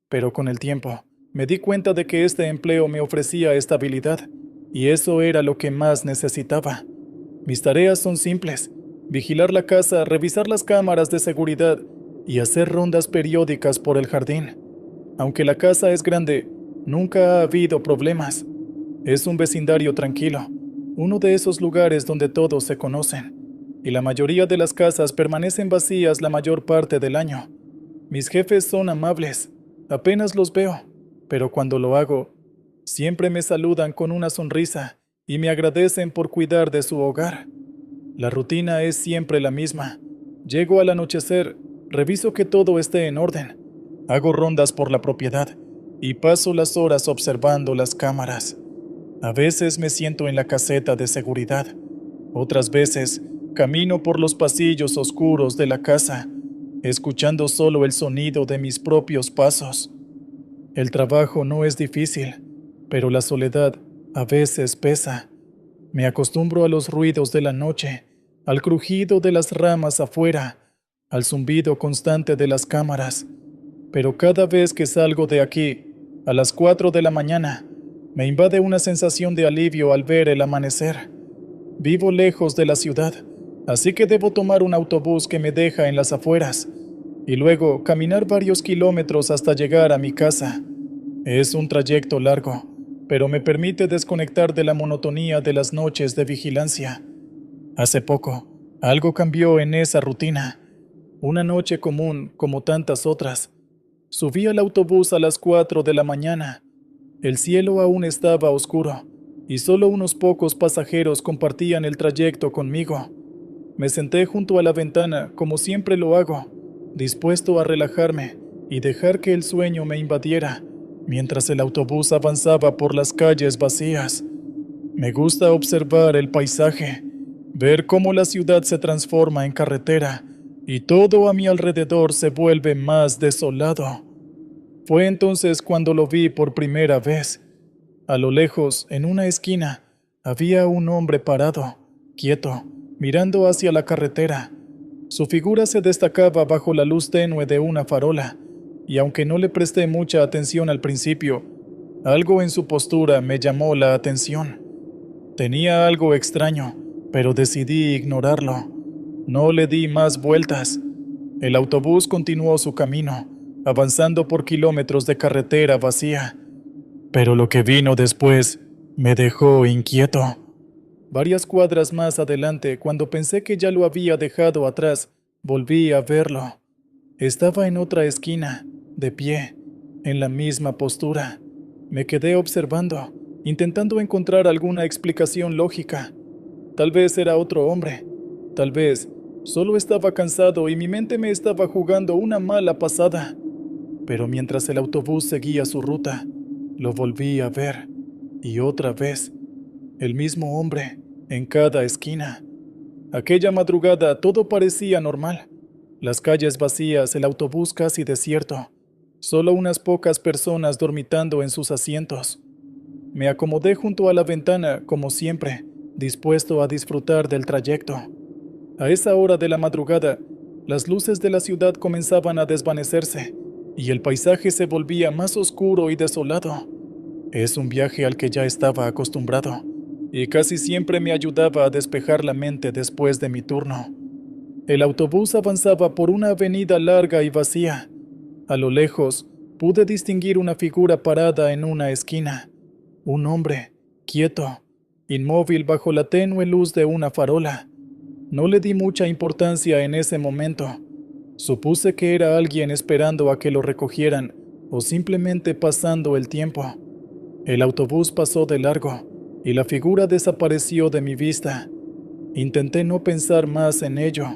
Pero con el tiempo, me di cuenta de que este empleo me ofrecía estabilidad, y eso era lo que más necesitaba. Mis tareas son simples: vigilar la casa, revisar las cámaras de seguridad y hacer rondas periódicas por el jardín. Aunque la casa es grande, nunca ha habido problemas. Es un vecindario tranquilo, uno de esos lugares donde todos se conocen, y la mayoría de las casas permanecen vacías la mayor parte del año. Mis jefes son amables, apenas los veo, pero cuando lo hago, siempre me saludan con una sonrisa y me agradecen por cuidar de su hogar. La rutina es siempre la misma. Llego al anochecer, reviso que todo esté en orden, hago rondas por la propiedad y paso las horas observando las cámaras. A veces me siento en la caseta de seguridad, otras veces camino por los pasillos oscuros de la casa, escuchando solo el sonido de mis propios pasos. El trabajo no es difícil, pero la soledad a veces pesa. Me acostumbro a los ruidos de la noche, al crujido de las ramas afuera, al zumbido constante de las cámaras. Pero cada vez que salgo de aquí, a las 4 de la mañana, me invade una sensación de alivio al ver el amanecer. Vivo lejos de la ciudad, así que debo tomar un autobús que me deja en las afueras y luego caminar varios kilómetros hasta llegar a mi casa. Es un trayecto largo, pero me permite desconectar de la monotonía de las noches de vigilancia. Hace poco, algo cambió en esa rutina. Una noche común, como tantas otras. Subí al autobús a las 4 de la mañana. El cielo aún estaba oscuro, y solo unos pocos pasajeros compartían el trayecto conmigo. Me senté junto a la ventana, como siempre lo hago, dispuesto a relajarme y dejar que el sueño me invadiera, mientras el autobús avanzaba por las calles vacías. Me gusta observar el paisaje, ver cómo la ciudad se transforma en carretera y todo a mi alrededor se vuelve más desolado. Fue entonces cuando lo vi por primera vez. A lo lejos, en una esquina, había un hombre parado, quieto, mirando hacia la carretera. Su figura se destacaba bajo la luz tenue de una farola, y aunque no le presté mucha atención al principio, algo en su postura me llamó la atención. Tenía algo extraño, pero decidí ignorarlo. No le di más vueltas. El autobús continuó su camino, avanzando por kilómetros de carretera vacía. Pero lo que vino después me dejó inquieto. Varias cuadras más adelante, cuando pensé que ya lo había dejado atrás, volví a verlo. Estaba en otra esquina, de pie, en la misma postura. Me quedé observando, intentando encontrar alguna explicación lógica. Tal vez era otro hombre. Tal vez solo estaba cansado y mi mente me estaba jugando una mala pasada. Pero mientras el autobús seguía su ruta, lo volví a ver. Y otra vez, el mismo hombre, en cada esquina. Aquella madrugada todo parecía normal. Las calles vacías, el autobús casi desierto. Solo unas pocas personas dormitando en sus asientos. Me acomodé junto a la ventana, como siempre, dispuesto a disfrutar del trayecto. A esa hora de la madrugada, las luces de la ciudad comenzaban a desvanecerse y el paisaje se volvía más oscuro y desolado. Es un viaje al que ya estaba acostumbrado y casi siempre me ayudaba a despejar la mente después de mi turno. El autobús avanzaba por una avenida larga y vacía. A lo lejos, pude distinguir una figura parada en una esquina. Un hombre, quieto, inmóvil bajo la tenue luz de una farola. No le di mucha importancia en ese momento. Supuse que era alguien esperando a que lo recogieran o simplemente pasando el tiempo. El autobús pasó de largo y la figura desapareció de mi vista. Intenté no pensar más en ello.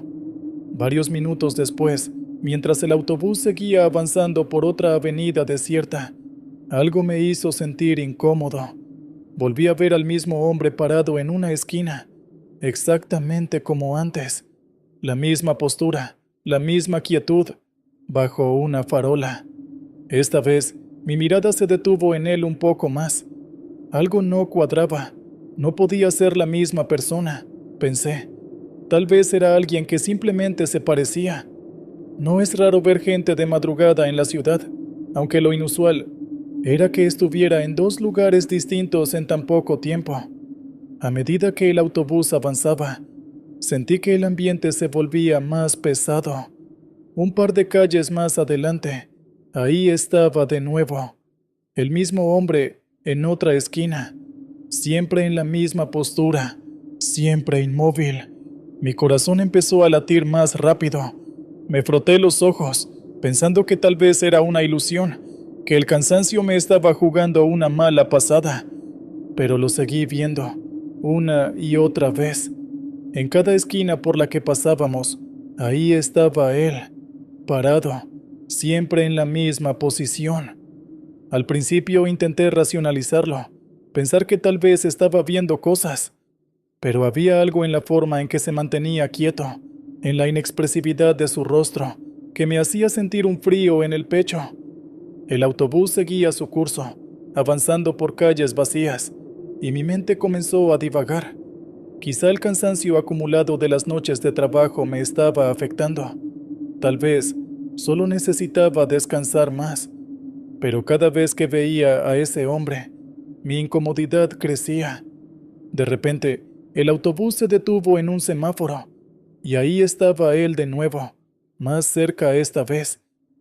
Varios minutos después, mientras el autobús seguía avanzando por otra avenida desierta, algo me hizo sentir incómodo. Volví a ver al mismo hombre parado en una esquina, exactamente como antes. La misma postura, la misma quietud, bajo una farola. Esta vez, mi mirada se detuvo en él un poco más. Algo no cuadraba. No podía ser la misma persona, pensé. Tal vez era alguien que simplemente se parecía. No es raro ver gente de madrugada en la ciudad, aunque lo inusual era que estuviera en dos lugares distintos en tan poco tiempo. A medida que el autobús avanzaba, sentí que el ambiente se volvía más pesado. Un par de calles más adelante, ahí estaba de nuevo. El mismo hombre en otra esquina, siempre en la misma postura, siempre inmóvil. Mi corazón empezó a latir más rápido. Me froté los ojos, pensando que tal vez era una ilusión, que el cansancio me estaba jugando una mala pasada. Pero lo seguí viendo, una y otra vez. En cada esquina por la que pasábamos, ahí estaba él, parado, siempre en la misma posición. Al principio intenté racionalizarlo, pensar que tal vez estaba viendo cosas, pero había algo en la forma en que se mantenía quieto, en la inexpresividad de su rostro, que me hacía sentir un frío en el pecho. El autobús seguía su curso, avanzando por calles vacías, y mi mente comenzó a divagar. Quizá el cansancio acumulado de las noches de trabajo me estaba afectando. Tal vez solo necesitaba descansar más. Pero cada vez que veía a ese hombre, mi incomodidad crecía. De repente, el autobús se detuvo en un semáforo. Y ahí estaba él de nuevo, más cerca esta vez,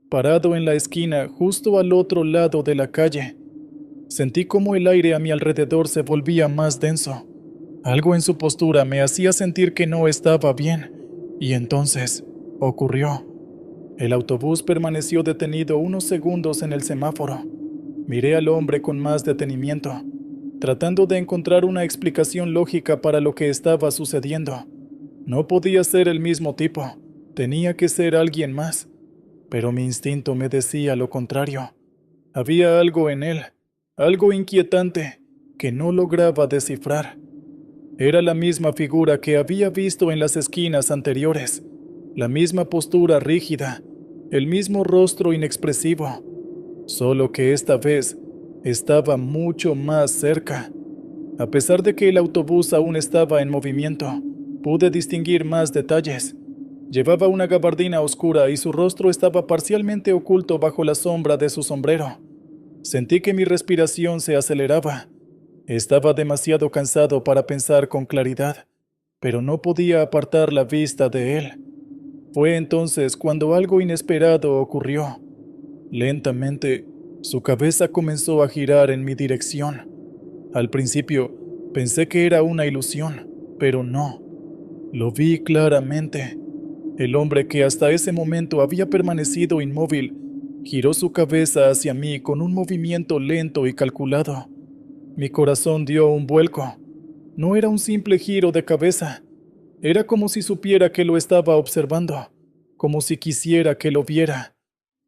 parado en la esquina justo al otro lado de la calle. Sentí como el aire a mi alrededor se volvía más denso. Algo en su postura me hacía sentir que no estaba bien, y entonces ocurrió. El autobús permaneció detenido unos segundos en el semáforo. Miré al hombre con más detenimiento, tratando de encontrar una explicación lógica para lo que estaba sucediendo. No podía ser el mismo tipo, tenía que ser alguien más, pero mi instinto me decía lo contrario. Había algo en él, algo inquietante, que no lograba descifrar. Era la misma figura que había visto en las esquinas anteriores, la misma postura rígida, el mismo rostro inexpresivo, solo que esta vez estaba mucho más cerca. A pesar de que el autobús aún estaba en movimiento, pude distinguir más detalles. Llevaba una gabardina oscura y su rostro estaba parcialmente oculto bajo la sombra de su sombrero. Sentí que mi respiración se aceleraba. Estaba demasiado cansado para pensar con claridad, pero no podía apartar la vista de él. Fue entonces cuando algo inesperado ocurrió. Lentamente, su cabeza comenzó a girar en mi dirección. Al principio, pensé que era una ilusión, pero no. Lo vi claramente. El hombre que hasta ese momento había permanecido inmóvil, giró su cabeza hacia mí con un movimiento lento y calculado. Mi corazón dio un vuelco. No era un simple giro de cabeza. Era como si supiera que lo estaba observando, como si quisiera que lo viera.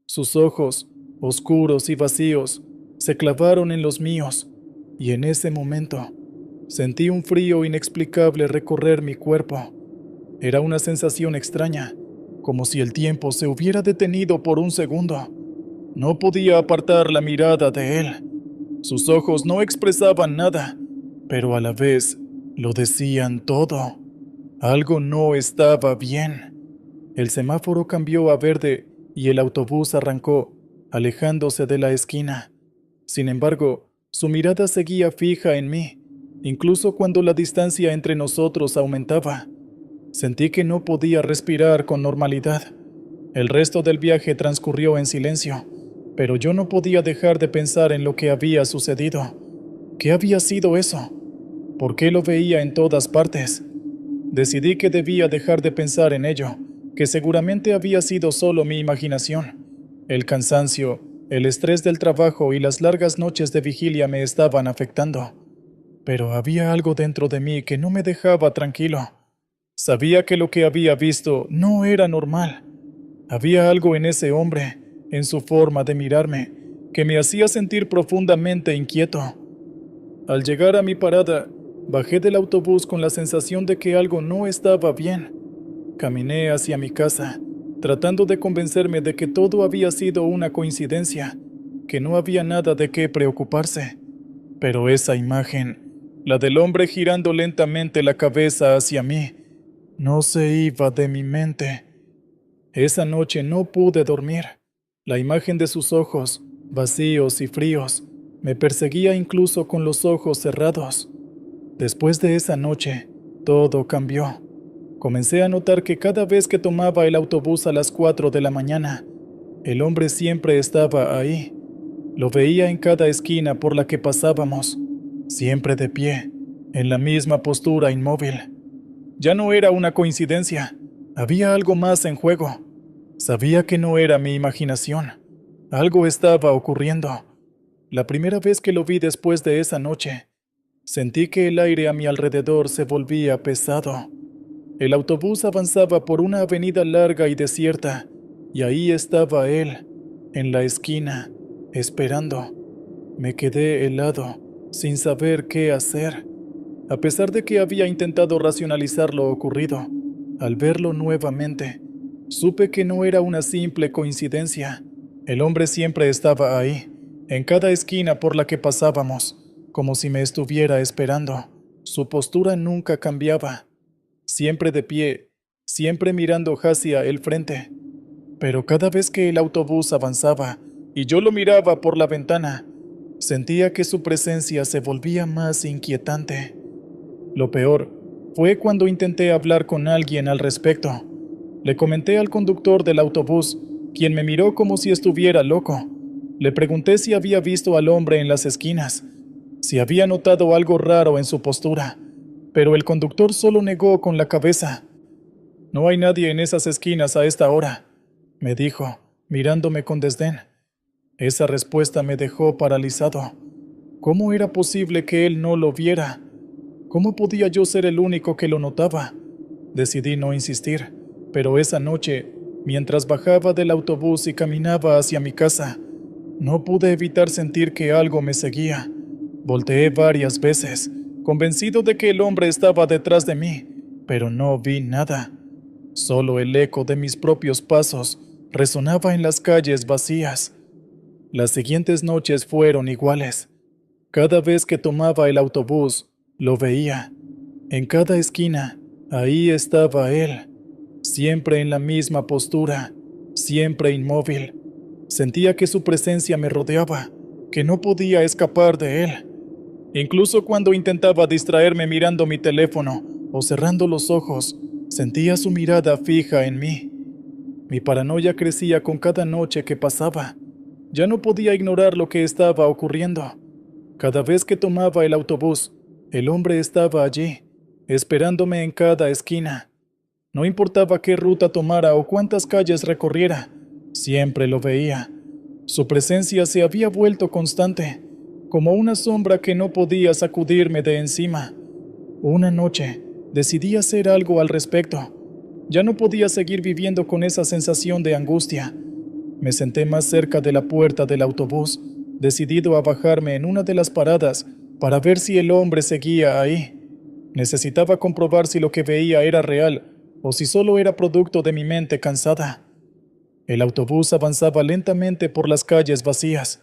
Sus ojos, oscuros y vacíos, se clavaron en los míos, y en ese momento sentí un frío inexplicable recorrer mi cuerpo. Era una sensación extraña, como si el tiempo se hubiera detenido por un segundo. No podía apartar la mirada de él. Sus ojos no expresaban nada, pero a la vez lo decían todo. Algo no estaba bien. El semáforo cambió a verde y el autobús arrancó, alejándose de la esquina. Sin embargo, su mirada seguía fija en mí, incluso cuando la distancia entre nosotros aumentaba. Sentí que no podía respirar con normalidad. El resto del viaje transcurrió en silencio, pero yo no podía dejar de pensar en lo que había sucedido. ¿Qué había sido eso? ¿Por qué lo veía en todas partes? Decidí que debía dejar de pensar en ello, que seguramente había sido solo mi imaginación. El cansancio, el estrés del trabajo y las largas noches de vigilia me estaban afectando. Pero había algo dentro de mí que no me dejaba tranquilo. Sabía que lo que había visto no era normal. Había algo en ese hombre, en su forma de mirarme, que me hacía sentir profundamente inquieto. Al llegar a mi parada, bajé del autobús con la sensación de que algo no estaba bien. Caminé hacia mi casa, tratando de convencerme de que todo había sido una coincidencia, que no había nada de qué preocuparse. Pero esa imagen, la del hombre girando lentamente la cabeza hacia mí, no se iba de mi mente. Esa noche no pude dormir. La imagen de sus ojos, vacíos y fríos, me perseguía incluso con los ojos cerrados. Después de esa noche, todo cambió. Comencé a notar que cada vez que tomaba el autobús a las 4 de la mañana, el hombre siempre estaba ahí. Lo veía en cada esquina por la que pasábamos, siempre de pie, en la misma postura inmóvil. Ya no era una coincidencia, había algo más en juego. Sabía que no era mi imaginación. Algo estaba ocurriendo. La primera vez que lo vi después de esa noche, sentí que el aire a mi alrededor se volvía pesado. El autobús avanzaba por una avenida larga y desierta, y ahí estaba él, en la esquina, esperando. Me quedé helado, sin saber qué hacer. A pesar de que había intentado racionalizar lo ocurrido, al verlo nuevamente, supe que no era una simple coincidencia. El hombre siempre estaba ahí, en cada esquina por la que pasábamos, como si me estuviera esperando. Su postura nunca cambiaba, siempre de pie, siempre mirando hacia el frente. Pero cada vez que el autobús avanzaba y yo lo miraba por la ventana, sentía que su presencia se volvía más inquietante. Lo peor fue cuando intenté hablar con alguien al respecto. Le comenté al conductor del autobús, quien me miró como si estuviera loco. Le pregunté si había visto al hombre en las esquinas, si había notado algo raro en su postura, pero el conductor solo negó con la cabeza. «No hay nadie en esas esquinas a esta hora», me dijo, mirándome con desdén. Esa respuesta me dejó paralizado. ¿Cómo era posible que él no lo viera? ¿Cómo podía yo ser el único que lo notaba? Decidí no insistir, pero esa noche, mientras bajaba del autobús y caminaba hacia mi casa, no pude evitar sentir que algo me seguía. Volteé varias veces, convencido de que el hombre estaba detrás de mí, pero no vi nada. Solo el eco de mis propios pasos resonaba en las calles vacías. Las siguientes noches fueron iguales. Cada vez que tomaba el autobús, lo veía. En cada esquina, ahí estaba él, siempre en la misma postura, siempre inmóvil. Sentía que su presencia me rodeaba, que no podía escapar de él. Incluso cuando intentaba distraerme mirando mi teléfono o cerrando los ojos, sentía su mirada fija en mí. Mi paranoia crecía con cada noche que pasaba. Ya no podía ignorar lo que estaba ocurriendo. Cada vez que tomaba el autobús, el hombre estaba allí, esperándome en cada esquina. No importaba qué ruta tomara o cuántas calles recorriera, siempre lo veía. Su presencia se había vuelto constante, como una sombra que no podía sacudirme de encima. Una noche, decidí hacer algo al respecto. Ya no podía seguir viviendo con esa sensación de angustia. Me senté más cerca de la puerta del autobús, decidido a bajarme en una de las paradas para ver si el hombre seguía ahí. Necesitaba comprobar si lo que veía era real o si solo era producto de mi mente cansada. El autobús avanzaba lentamente por las calles vacías,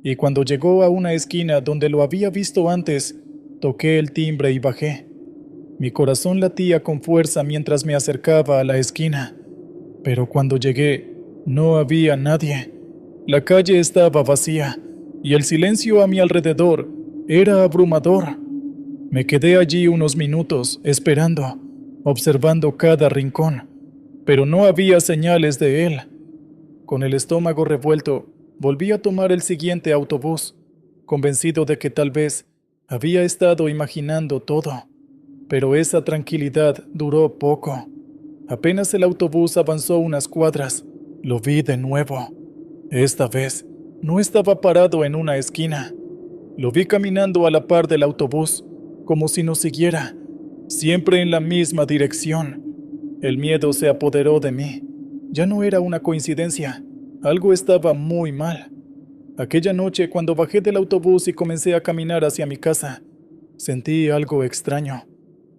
y cuando llegó a una esquina donde lo había visto antes, toqué el timbre y bajé. Mi corazón latía con fuerza mientras me acercaba a la esquina, pero cuando llegué, no había nadie. La calle estaba vacía, y el silencio a mi alrededor era abrumador. Me quedé allí unos minutos, esperando, observando cada rincón, pero no había señales de él. Con el estómago revuelto, volví a tomar el siguiente autobús, convencido de que tal vez había estado imaginando todo. Pero esa tranquilidad duró poco. Apenas el autobús avanzó unas cuadras, lo vi de nuevo. Esta vez, no estaba parado en una esquina. Lo vi caminando a la par del autobús, como si nos siguiera, siempre en la misma dirección. El miedo se apoderó de mí. Ya no era una coincidencia, algo estaba muy mal. Aquella noche, cuando bajé del autobús y comencé a caminar hacia mi casa, sentí algo extraño.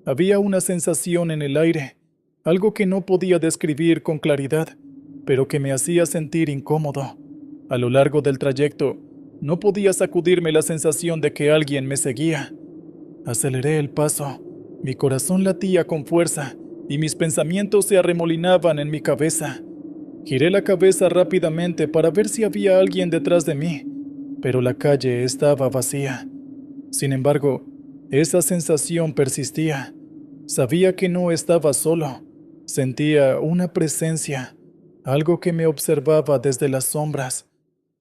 Había una sensación en el aire, algo que no podía describir con claridad, pero que me hacía sentir incómodo. A lo largo del trayecto, no podía sacudirme la sensación de que alguien me seguía. Aceleré el paso, mi corazón latía con fuerza y mis pensamientos se arremolinaban en mi cabeza. Giré la cabeza rápidamente para ver si había alguien detrás de mí, pero la calle estaba vacía. Sin embargo, esa sensación persistía. Sabía que no estaba solo. Sentía una presencia, algo que me observaba desde las sombras.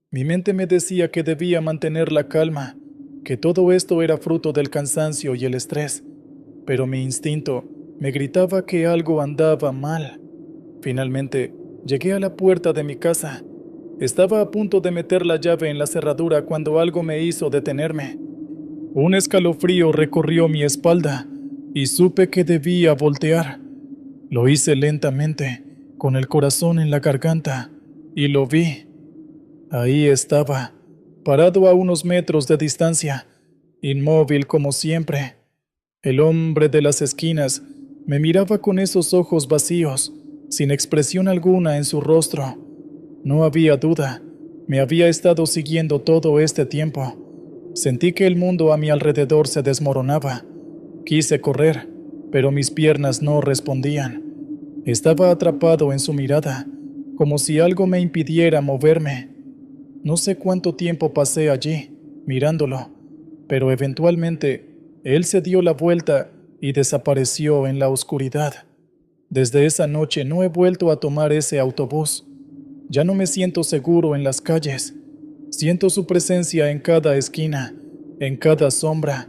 Mi mente me decía que debía mantener la calma, que todo esto era fruto del cansancio y el estrés, pero mi instinto me gritaba que algo andaba mal. Finalmente, llegué a la puerta de mi casa. Estaba a punto de meter la llave en la cerradura cuando algo me hizo detenerme. Un escalofrío recorrió mi espalda y supe que debía voltear. Lo hice lentamente, con el corazón en la garganta, y lo vi. Ahí estaba, parado a unos metros de distancia, inmóvil como siempre. El hombre de las esquinas me miraba con esos ojos vacíos, sin expresión alguna en su rostro. No había duda, me había estado siguiendo todo este tiempo. Sentí que el mundo a mi alrededor se desmoronaba. Quise correr, pero mis piernas no respondían. Estaba atrapado en su mirada, como si algo me impidiera moverme. No sé cuánto tiempo pasé allí, mirándolo, pero eventualmente él se dio la vuelta y desapareció en la oscuridad. Desde esa noche no he vuelto a tomar ese autobús. Ya no me siento seguro en las calles. Siento su presencia en cada esquina, en cada sombra.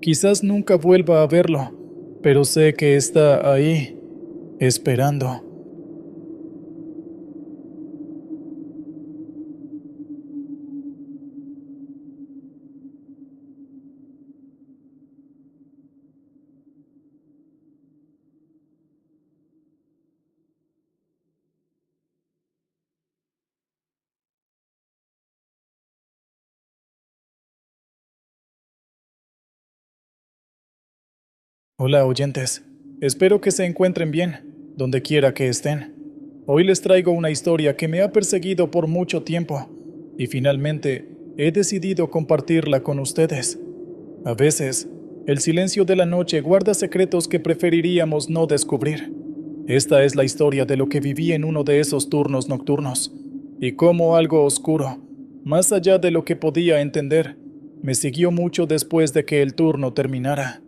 Quizás nunca vuelva a verlo, pero sé que está ahí, esperando. Hola oyentes, espero que se encuentren bien, donde quiera que estén. Hoy les traigo una historia que me ha perseguido por mucho tiempo y finalmente he decidido compartirla con ustedes. A veces, el silencio de la noche guarda secretos que preferiríamos no descubrir. Esta es la historia de lo que viví en uno de esos turnos nocturnos y cómo algo oscuro, más allá de lo que podía entender, me siguió mucho después de que el turno terminara.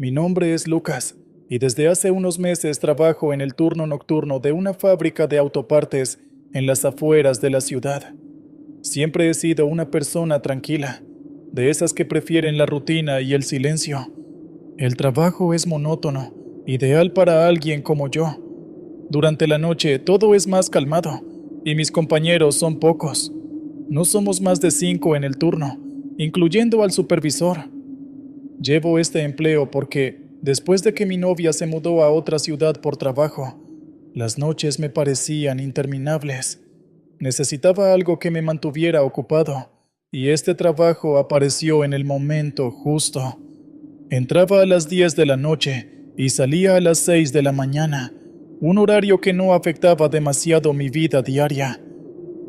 Mi nombre es Lucas, y desde hace unos meses trabajo en el turno nocturno de una fábrica de autopartes en las afueras de la ciudad. Siempre he sido una persona tranquila, de esas que prefieren la rutina y el silencio. El trabajo es monótono, ideal para alguien como yo. Durante la noche todo es más calmado, y mis compañeros son pocos. No somos más de 5 en el turno, incluyendo al supervisor. Llevo este empleo porque, después de que mi novia se mudó a otra ciudad por trabajo, las noches me parecían interminables. Necesitaba algo que me mantuviera ocupado, y este trabajo apareció en el momento justo. Entraba a las 10 de la noche y salía a las 6 de la mañana, un horario que no afectaba demasiado mi vida diaria.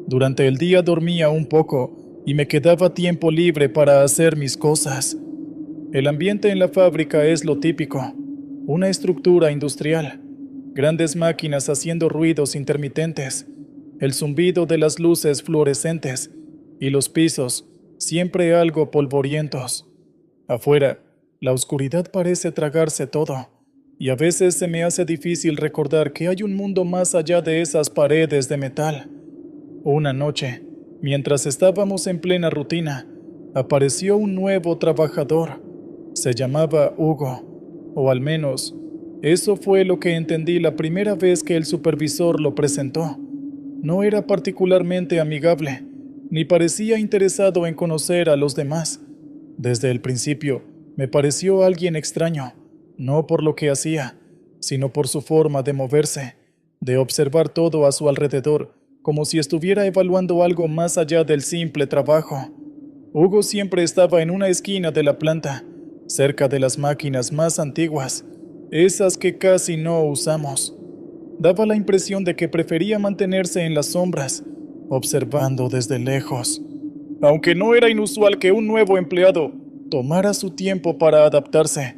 Durante el día dormía un poco y me quedaba tiempo libre para hacer mis cosas. El ambiente en la fábrica es lo típico, una estructura industrial, grandes máquinas haciendo ruidos intermitentes, el zumbido de las luces fluorescentes y los pisos, siempre algo polvorientos. Afuera, la oscuridad parece tragarse todo, y a veces se me hace difícil recordar que hay un mundo más allá de esas paredes de metal. Una noche, mientras estábamos en plena rutina, apareció un nuevo trabajador. Se llamaba Hugo, o al menos, eso fue lo que entendí la primera vez que el supervisor lo presentó. No era particularmente amigable, ni parecía interesado en conocer a los demás. Desde el principio, me pareció alguien extraño, no por lo que hacía, sino por su forma de moverse, de observar todo a su alrededor, como si estuviera evaluando algo más allá del simple trabajo. Hugo siempre estaba en una esquina de la planta, cerca de las máquinas más antiguas, esas que casi no usamos. Daba la impresión de que prefería mantenerse en las sombras, observando desde lejos. Aunque no era inusual que un nuevo empleado tomara su tiempo para adaptarse,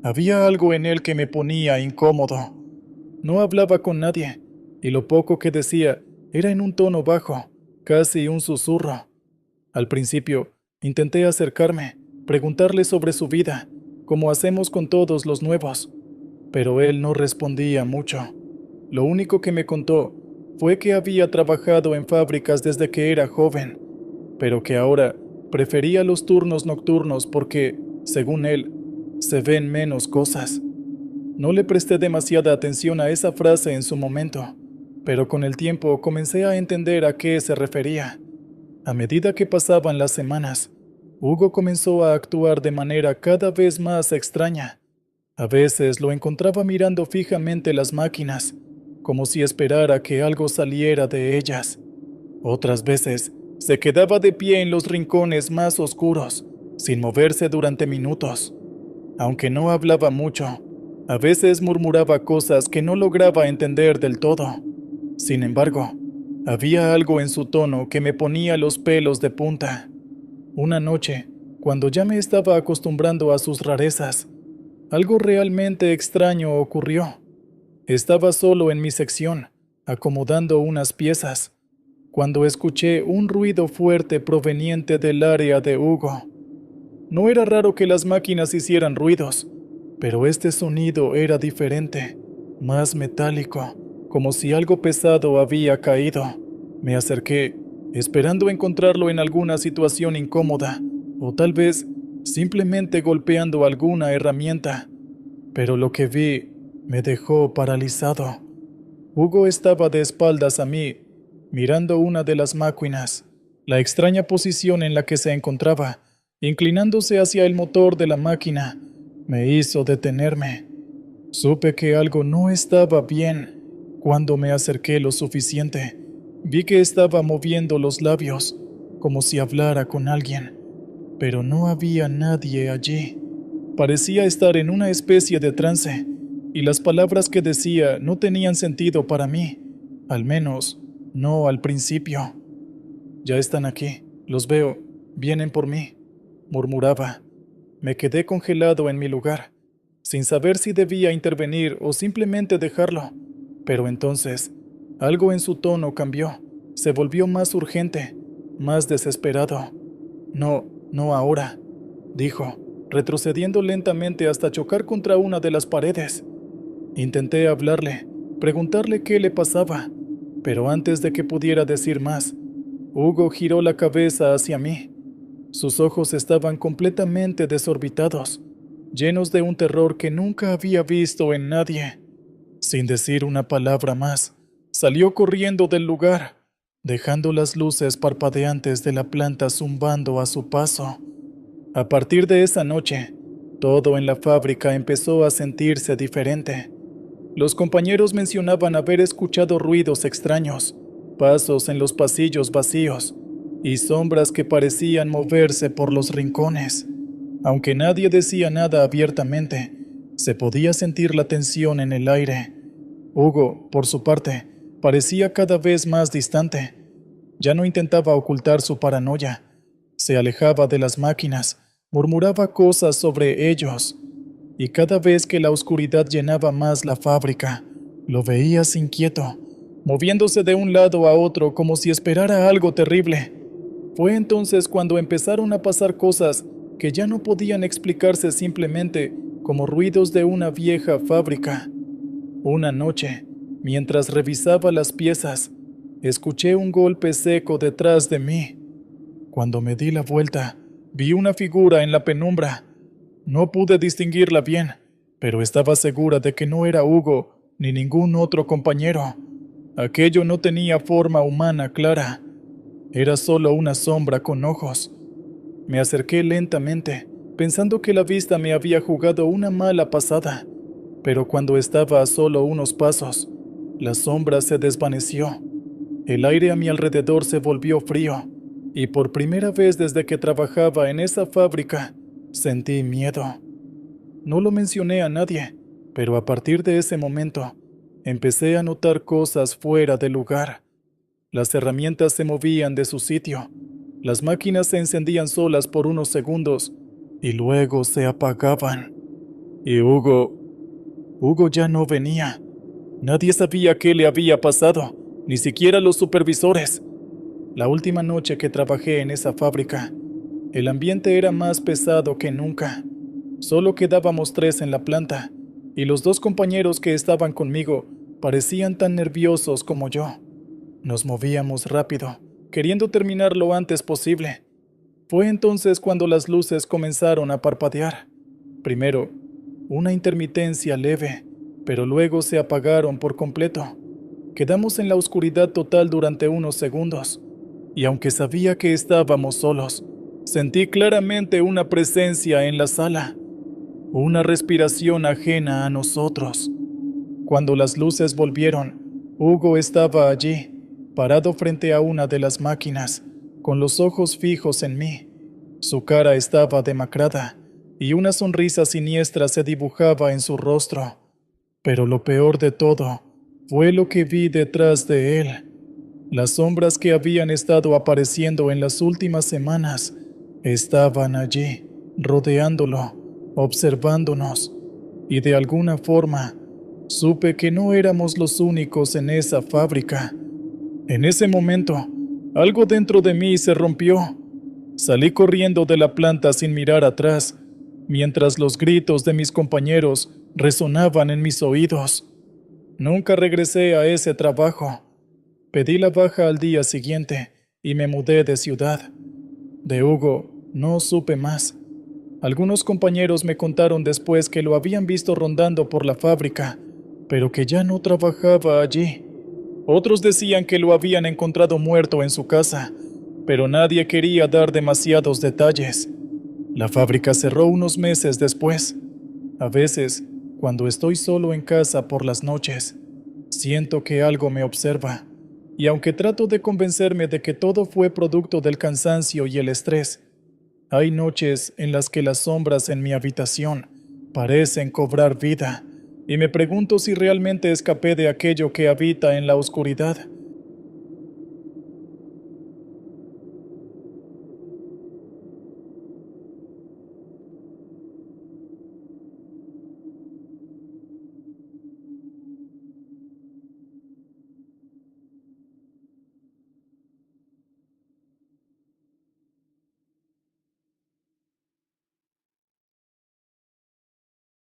había algo en él que me ponía incómodo. No hablaba con nadie, y lo poco que decía era en un tono bajo, casi un susurro. Al principio, intenté acercarme, preguntarle sobre su vida, como hacemos con todos los nuevos, pero él no respondía mucho. Lo único que me contó fue que había trabajado en fábricas desde que era joven, pero que ahora prefería los turnos nocturnos porque, según él, se ven menos cosas. No le presté demasiada atención a esa frase en su momento, pero con el tiempo comencé a entender a qué se refería. A medida que pasaban las semanas, Hugo comenzó a actuar de manera cada vez más extraña. A veces lo encontraba mirando fijamente las máquinas, como si esperara que algo saliera de ellas. Otras veces, se quedaba de pie en los rincones más oscuros, sin moverse durante minutos. Aunque no hablaba mucho, a veces murmuraba cosas que no lograba entender del todo. Sin embargo, había algo en su tono que me ponía los pelos de punta. Una noche, cuando ya me estaba acostumbrando a sus rarezas, algo realmente extraño ocurrió. Estaba solo en mi sección, acomodando unas piezas, cuando escuché un ruido fuerte proveniente del área de Hugo. No era raro que las máquinas hicieran ruidos, pero este sonido era diferente, más metálico, como si algo pesado había caído. Me acerqué, esperando encontrarlo en alguna situación incómoda, o tal vez simplemente golpeando alguna herramienta, pero lo que vi me dejó paralizado. Hugo estaba de espaldas a mí, mirando una de las máquinas. La extraña posición en la que se encontraba, inclinándose hacia el motor de la máquina, me hizo detenerme. Supe que algo no estaba bien. Cuando me acerqué lo suficiente, vi que estaba moviendo los labios, como si hablara con alguien, pero no había nadie allí. Parecía estar en una especie de trance, y las palabras que decía no tenían sentido para mí, al menos no al principio. «Ya están aquí, los veo, vienen por mí», murmuraba. Me quedé congelado en mi lugar, sin saber si debía intervenir o simplemente dejarlo. Pero entonces, algo en su tono cambió, se volvió más urgente, más desesperado. «No, no ahora», dijo, retrocediendo lentamente hasta chocar contra una de las paredes. Intenté hablarle, preguntarle qué le pasaba, pero antes de que pudiera decir más, Hugo giró la cabeza hacia mí. Sus ojos estaban completamente desorbitados, llenos de un terror que nunca había visto en nadie. Sin decir una palabra más, salió corriendo del lugar, dejando las luces parpadeantes de la planta zumbando a su paso. A partir de esa noche, todo en la fábrica empezó a sentirse diferente. Los compañeros mencionaban haber escuchado ruidos extraños, pasos en los pasillos vacíos y sombras que parecían moverse por los rincones. Aunque nadie decía nada abiertamente, se podía sentir la tensión en el aire. Hugo, por su parte, parecía cada vez más distante. Ya no intentaba ocultar su paranoia. Se alejaba de las máquinas, murmuraba cosas sobre ellos, y cada vez que la oscuridad llenaba más la fábrica, lo veías inquieto, moviéndose de un lado a otro como si esperara algo terrible. Fue entonces cuando empezaron a pasar cosas que ya no podían explicarse simplemente como ruidos de una vieja fábrica. Una noche, mientras revisaba las piezas, escuché un golpe seco detrás de mí. Cuando me di la vuelta, vi una figura en la penumbra. No pude distinguirla bien, pero estaba segura de que no era Hugo ni ningún otro compañero. Aquello no tenía forma humana clara. Era solo una sombra con ojos. Me acerqué lentamente, pensando que la vista me había jugado una mala pasada, pero cuando estaba a solo unos pasos, la sombra se desvaneció. El aire a mi alrededor se volvió frío, y por primera vez desde que trabajaba en esa fábrica, sentí miedo. No lo mencioné a nadie, pero a partir de ese momento, empecé a notar cosas fuera de lugar. Las herramientas se movían de su sitio, las máquinas se encendían solas por unos segundos y luego se apagaban. Y Hugo ya no venía. Nadie sabía qué le había pasado, ni siquiera los supervisores. La última noche que trabajé en esa fábrica, el ambiente era más pesado que nunca. Solo quedábamos 3 en la planta, y los 2 compañeros que estaban conmigo parecían tan nerviosos como yo. Nos movíamos rápido, queriendo terminar lo antes posible. Fue entonces cuando las luces comenzaron a parpadear. Primero, una intermitencia leve, pero luego se apagaron por completo. Quedamos en la oscuridad total durante unos segundos, y aunque sabía que estábamos solos, sentí claramente una presencia en la sala, una respiración ajena a nosotros. Cuando las luces volvieron, Hugo estaba allí, parado frente a una de las máquinas, con los ojos fijos en mí. Su cara estaba demacrada, y una sonrisa siniestra se dibujaba en su rostro. Pero lo peor de todo fue lo que vi detrás de él. Las sombras que habían estado apareciendo en las últimas semanas estaban allí, rodeándolo, observándonos, y de alguna forma supe que no éramos los únicos en esa fábrica. En ese momento, algo dentro de mí se rompió. Salí corriendo de la planta sin mirar atrás. mientras los gritos de mis compañeros resonaban en mis oídos. Nunca regresé a ese trabajo. Pedí la baja al día siguiente y me mudé de ciudad. De Hugo no supe más. Algunos compañeros me contaron después que lo habían visto rondando por la fábrica, pero que ya no trabajaba allí. Otros decían que lo habían encontrado muerto en su casa, pero nadie quería dar demasiados detalles. La fábrica cerró unos meses después. A veces, cuando estoy solo en casa por las noches, siento que algo me observa, y aunque trato de convencerme de que todo fue producto del cansancio y el estrés, hay noches en las que las sombras en mi habitación parecen cobrar vida, y me pregunto si realmente escapé de aquello que habita en la oscuridad.